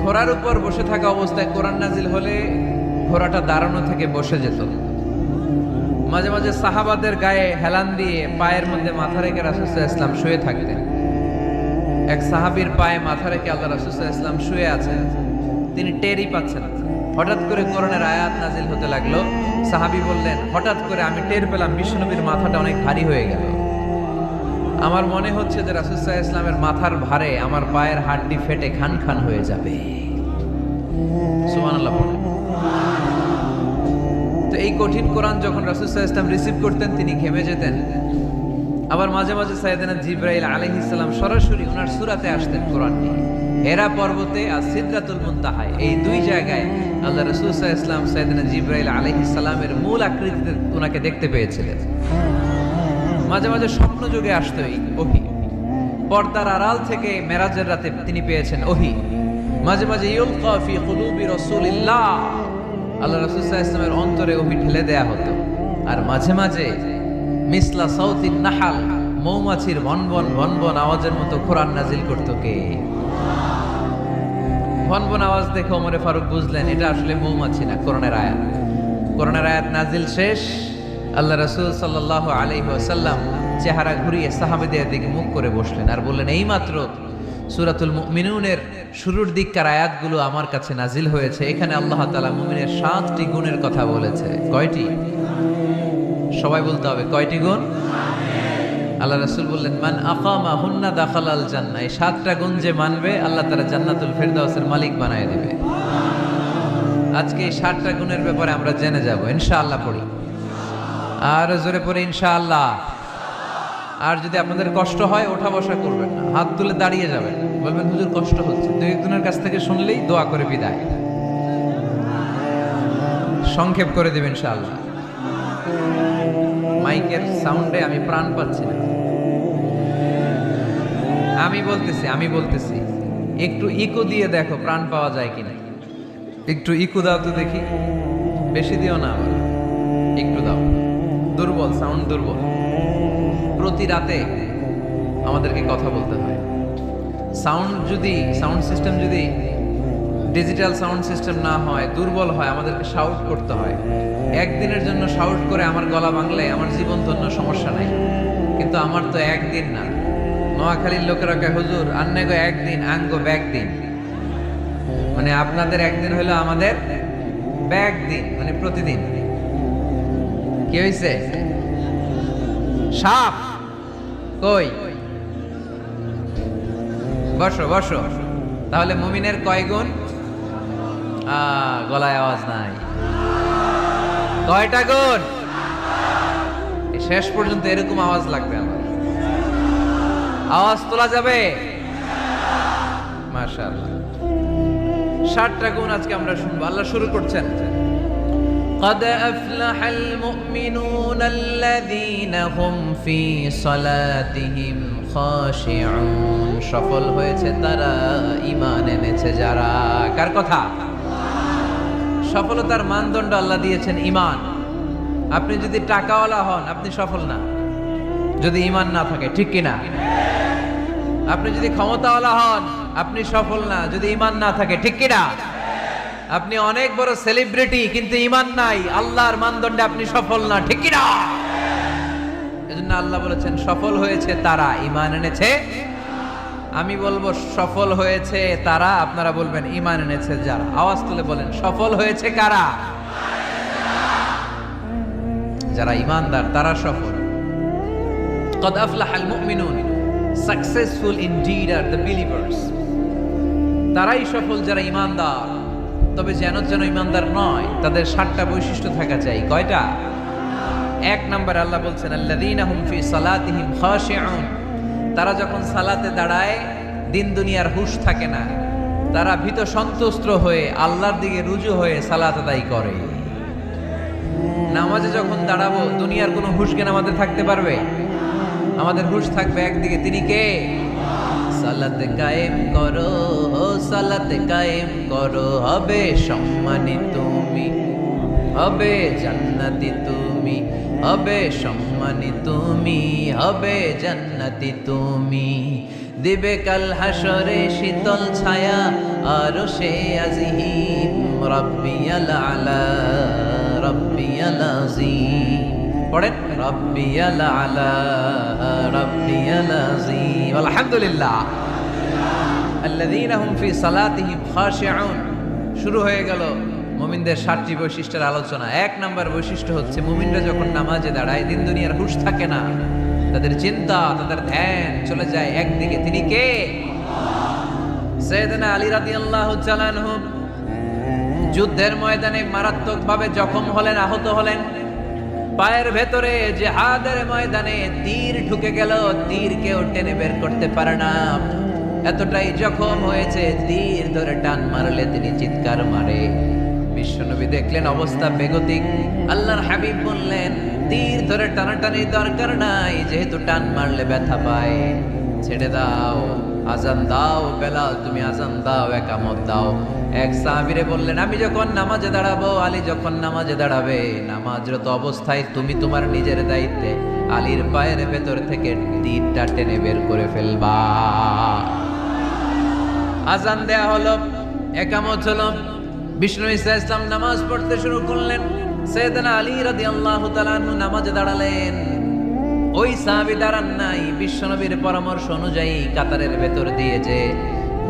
ঘোড়ার উপর বসে থাকা অবস্থায় কোরআন নাজিল হলে ঘোড়াটা দাঁড়ানো থেকে বসে যেত। মাঝে মাঝে সাহাবাদের গায়ে হেলান দিয়ে পায়ের মধ্যে মাথা রেখে রাসূল সাল্লাল্লাহু আলাইহি ওয়াসাল্লাম শুয়ে থাকতেন। এক সাহাবীর পায়ে মাথা রেখে আল্লাহ রাসূল সাল্লাল্লাহু আলাইহি ওয়াসাল্লাম শুয়ে আছেন, তিনি টেরই পাচ্ছেন না। হঠাৎ করে কোরআনের আয়াত নাজিল হতে লাগলো। সাহাবী বললেন, হঠাৎ করে আমি টের পেলাম বিশ্বনবীর মাথাটা অনেক ভারী হয়ে গেল। আমার মনে হচ্ছে যে রাসূল সাল্লাল্লাহু আলাইহি ওয়াসাল্লামের মাথার ভারে আমার পায়ের হাড়টি ফেটে খান খান হয়ে যাবে। সুবহানাল্লাহ বলেন। তো এই কঠিন কোরআন যখন রাসূল সাল্লাল্লাহু আলাইহি ওয়াসাল্লাম রিসিভ করতেন, তিনি ঘেমে যেতেন। আবার মাঝে মাঝে সাইয়েদনা জিবরাইল আলাইহিস সালাম সরাসরি ওনার সূরাতে আসতেন কোরআন নিয়ে। হেরা পর্বতে আর সিদরাতুল মুনতাহায়, এই দুই জায়গায় আল্লাহ রাসূল সাল্লাল্লাহু আলাইহি ওয়াসাল্লাম সাইয়েদনা জিবরাইল আলাইহিস সালামের মূল আকৃতিতে ওনাকে দেখতে পেয়েছিলেন। মাঝে মাঝে স্বপ্ন যুগে আসতো এই ওহী। পর্দার আড়াল থেকে মেরাজের রাতে তিনি পেয়েছেন ওহী। মাঝে মাঝে ইউলকা ফি কুলুবি রাসূলিল্লাহ, আল্লাহ রাসূল সাল্লাল্লাহু আলাইহি ওয়াসাল্লামের অন্তরে ওহী ঢেলে দেয়া হতো। আর মাঝে মাঝে মিসলা সাউতিন নাহাল, মৌমাছির ভনভন ভনভন আওয়াজের মতো কোরআন নাজিল করতো কে? ভনভন আওয়াজ দেখে ওমরে ফারুক বুঝলেন এটা আসলে মৌমাছি না, কোরআনের আয়াত। কোরআনের আয়াত নাজিল শেষ, আল্লাহ রাসূল সাল্লাল্লাহু আলাইহি ওয়াসাল্লাম চেহারা ঘুরিয়ে সাহাবীদের দিকে মুখ করে বসলেন আর বললেন, এইমাত্র সূরাতুল মুমিনুনের শুরুর দিককার আয়াতগুলো আমার কাছে নাজিল হয়েছে। এখানে আল্লাহ তাআলা মুমিনের 7টি গুণের কথা বলেছে। কয়টি? সবাই বলতে হবে, কয়টি গুণ? আল্লাহ রাসূল বললেন, মান আকামা হুন্না দাখালাল জান্নাহ। এই 7টা গুণ যে মানবে আল্লাহ তাআলা জান্নাতুল ফেরদাউসের মালিক বানায় দিবে। আজকে এই 7টা গুণের ব্যাপারে আমরা জেনে যাব ইনশাআল্লাহ। পড়ি আর জোরে পড়ে ইনশাআল্লাহ। আর যদি আপনাদের কষ্ট হয় ওঠা বসা করবেন না, হাত তুলে দাঁড়িয়ে যাবেন, বলবেন হুজুর কষ্ট হচ্ছে। দুই একজনের কাছ থেকে শুনলেই দোয়া করে বিদায়, সংক্ষেপ করে দেবেন ইনশাআল্লাহ। মাইকের সাউন্ডে আমি প্রাণ পাচ্ছি না। আমি বলতেছি একটু ইকো দিয়ে দেখো প্রাণ পাওয়া যায় কিনা। একটু ইকো দাও তো দেখি, বেশি দিও না, আবার একটু দাও। দুর্বল, সাউন্ড দুর্বল। প্রতি রাতে আমাদেরকে কথা বলতে হয়। সাউন্ড সিস্টেম যদি ডিজিটাল সাউন্ড সিস্টেম না হয়, দুর্বল হয়, আমাদেরকে শাউট করতে হয়। একদিনের জন্য শাউট করে আমার গলা ভাঙলে আমার জীবন ধন্য, সমস্যা নাই। কিন্তু আমার তো একদিন না। নোয়াখালীর লোকেরা কয় হুজুর আন্নে গো একদিন, আঙ্গ ব্যাগ দিন। মানে আপনাদের একদিন হলো আমাদের ব্যাগ দিন, মানে প্রতিদিন। কি হয়েছে? সাপ কই? বসো বসো। তাহলে মুমিনের কয় গুণ? গলায় আওয়াজ নাই। কয়টা গুণ? শেষ পর্যন্ত এরকম আওয়াজ লাগবে আমার। আওয়াজ তোলা যাবে? মাশাআল্লাহ। 7টা গুণ আজকে আমরা শুনবো। আল্লাহ শুরু করছেন, قد أفلح المؤمنون الذين هم في صلاتهم خاشعون। সফল হয়েছে তারা, ঈমান এনেছে যারা। কার কথা? সফলতার মানদণ্ড আল্লাহ দিয়েছেন ঈমান। আপনি যদি টাকাওয়ালা হন আপনি সফল না, যদি ঈমান না থাকে, ঠিক কিনা? আপনি যদি ক্ষমতাওয়ালা হন আপনি সফল না, যদি ঈমান না থাকে, ঠিক কিনা? আপনি অনেক বড় সেলিব্রিটি কিন্তু ঈমান নাই, আল্লাহর মানদণ্ডে আপনি সফল না, ঠিক কিনা? এজন্য আল্লাহ বলেছেন সফল হয়েছে তারা, ঈমান এনেছে। আমি বলবো সফল হয়েছে তারা, আপনারা বলবেন ঈমান এনেছে যারা। আওয়াজ তুলে বলেন সফল হয়েছে কারা? যারা ঈমানদার তারা সফল। قد أفلح المؤمنون, successful indeed are the believers. তারাই সফল যারা ঈমানদার। তবে যেন ঈমানদার নয়, তাদের 7টা বৈশিষ্ট্য থাকা চাই। কয়টা? 1 নাম্বার আল্লাহ বলছেন আল্লাযীনা হুম ফি সালাতিহিম খাশিউন। তারা যখন সালাতে দাঁড়ায় দিন দুনিয়ার হুঁশ থাকে না, তারা ভীত সন্ত্রস্ত হয়ে আল্লাহর দিকে রুজু হয়ে সালাত আদায় করে। নামাজে যখন দাঁড়াবো দুনিয়ার কোনো হুঁশ জ্ঞান আমাদের থাকতে পারবে? আমাদের হুঁশ থাকবে একদিকে, তিনি কে? সালাত কায়েম করো, সালাত কায়েম করো, হবে সম্মানী তুমি, হবে জান্নাতি তুমি, হবে সম্মানী তুমি, হবে জান্নাতি তুমি। দিবে কাল হাসরে শীতল ছায়া আরশে আজিম, রাব্বিয়াল আলা রাব্বিয়াল আযীম। পড়েন রাব্বিয়াল আলা রাব্বিয়াল আযীম। আলহামদুলিল্লাহ। আল্লাযীনা হুম ফি সালাতিহিম খাশিউন। শুরু হয়ে গেল মুমিনদের 7টি বৈশিষ্ট্যের আলোচনা। 1 নাম্বার বৈশিষ্ট্য হচ্ছে মুমিনরা যখন নামাজে দাঁড়ায় দিন দুনিয়ার হুঁশ থাকে না, তাদের চিন্তা, তাদের ধ্যান চলে যায় একদিকে, তিনি কে? সাইয়েদনা আলী রাদিয়াল্লাহু তাআলা আনহু যুদ্ধের ময়দানে মারাত্মকভাবে জখম হলেন, আহত হলেন। পায়ের ভেতরে জিহাদের ময়দানে তীর ঢুকে গেল, তীর কেউ টেনে বের করতে পারে না। এতটাই জখম হয়েছে, তীর ধরে টান মারলে তিনি চিৎকার মারে। বিশ্বনবী দেখলেন অবস্থা বেগতিক। আল্লাহর হাবিব বললেন তীর ভিতরে টানাটানি দরকার নাই, যেহেতু টান মারলে ব্যথা পায়। ছেড়ে দাও, আজান দাও বেলাল, তুমি আজান দাও, একামত দাও। এক সাহাবীরে বললেন, আমি যখন নামাজে দাঁড়াবো, আলী যখন নামাজে দাঁড়াবে, নামাজরত অবস্থায় তুমি তোমার নিজের দায়িত্বে আলীর পায়ের ভেতর থেকে তীরটা টেনে বের করে ফেলবা। আজান দেয়া হলো, একামত হলো, বিষ্ণু ঈসা ইসলাম নামাজ পড়তে শুরু করলেন। সাইয়েদনা আলী রাদিয়াল্লাহু তাআলা আনহু নামাজে দাঁড়ালেন। ওই সাহাবী দাঁড়ান নাই, বিশ্বনবীর পরামর্শ অনুযায়ী কাতারের ভেতর দিয়ে যে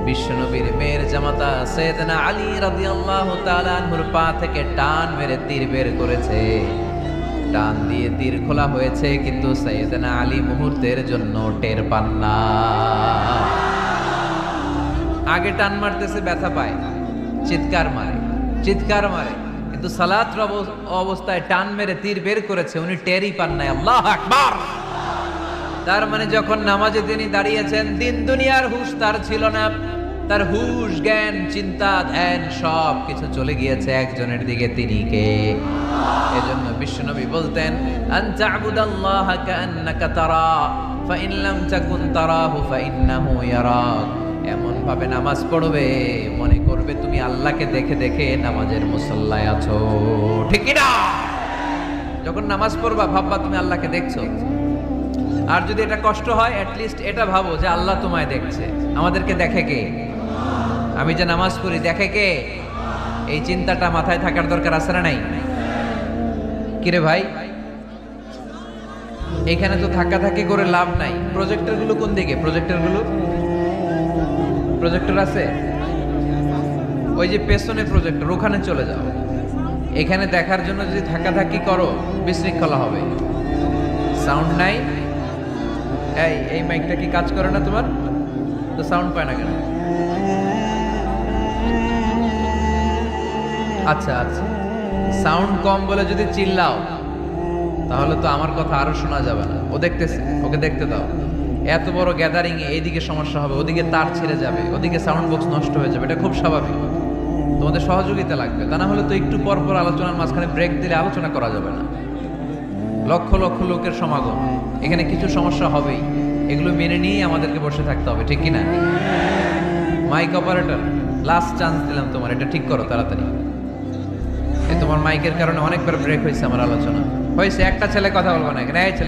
বিশ্বনবীর মেয়ের জামাতা সাইয়েদনা আলী রাদিয়াল্লাহু তাআলা আনহুর পা থেকে টান মেরে তীর বের করেছে। টান দিয়ে তীর খোলা হয়েছে, কিন্তু সাইয়েদনা আলী মুহূর্তের জন্য টের পান না। আগে টান মারতেছে, ব্যথা পায়, চিৎকার মারে, কিন্তু সালাতের অবস্থায় টান মেরে তীর বের করেছে, উনি টেরই পান নাই। আল্লাহু আকবার। তার মানে যখন নামাজে তিনি দাঁড়িয়েছেন, দিন দুনিয়ার হুঁশ তার ছিল না। তার হুঁশ, জ্ঞান, চিন্তা, ধ্যান সব কিছু চলে গিয়েছে একজনের দিকে, তিনি কে? এজন্য বিশ্বনবী বলতেন, আন তা'বুদাল্লাহা কাআন্নাকা তারা ফাইন লাম তাকুন তারাহু ফাইন্নাহু ইয়ারাক। এমন ভাবে নামাজ পড়বে, মনে করবে তুমি আল্লাহকে দেখে দেখে নামাজের মুসল্লায় আছো, ঠিক কি না? যখন নামাজ পড়বা ভাববা তুমি আল্লাহকে দেখছো। আর যদি এটা কষ্ট হয়, অ্যাটলিস্ট এটা ভাবো যে আল্লাহ তোমায় দেখছে। আমাদেরকে দেখে কে? আমি যে নামাজ পড়ি দেখে কে? এই চিন্তাটা মাথায় থাকার দরকার আছে না নাই? কিরে ভাই, এখানে তো ধাক্কাধাক্কি করে লাভ নাই। প্রজেক্টরগুলো কোন দিকে? প্রজেক্টর আছে ওই যে পেছনে প্রজেক্টর, ওখানে চলে যাও। এখানে দেখার জন্য যদি ধাক্কাধাক্কি করো বিশৃঙ্খলা হবে। সাউন্ড নাই। এই মাইকটা কি কাজ করে না তোমার? তো সাউন্ড পায় না কেন? আচ্ছা, সাউন্ড কম বলে যদি চিল্লাও তাহলে তো আমার কথা আরো শোনা যাবে না। ও দেখতেছে, ওকে দেখতে দাও। এত বড় গ্যাদারিং এ এইদিকে সমস্যা হবে, ওদিকে তার ছিঁড়ে যাবে, ওদিকে সাউন্ড বক্স নষ্ট হয়ে যাবে, এটা খুব স্বাভাবিক। তোমাদের সহযোগিতা লাগবে, তা না হলে তো একটু পর পর আলোচনার মাঝখানে ব্রেক দিলে আলোচনা করা যাবে না। লক্ষ লক্ষ লোকের সমাগম, এখানে কিছু সমস্যা হবেই, এগুলো মেনে নিয়েই আমাদেরকে বসে থাকতে হবে, ঠিক কিনা? মাইক অপারেটর, লাস্ট চান্স দিলাম তোমার, এটা ঠিক করো তাড়াতাড়ি। তোমার মাইকের কারণে অনেকবার ব্রেক হয়েছে আমার আলোচনা। হয়েছে, একটা ছেলে কথা বলবো না এখানে। এই ছেলে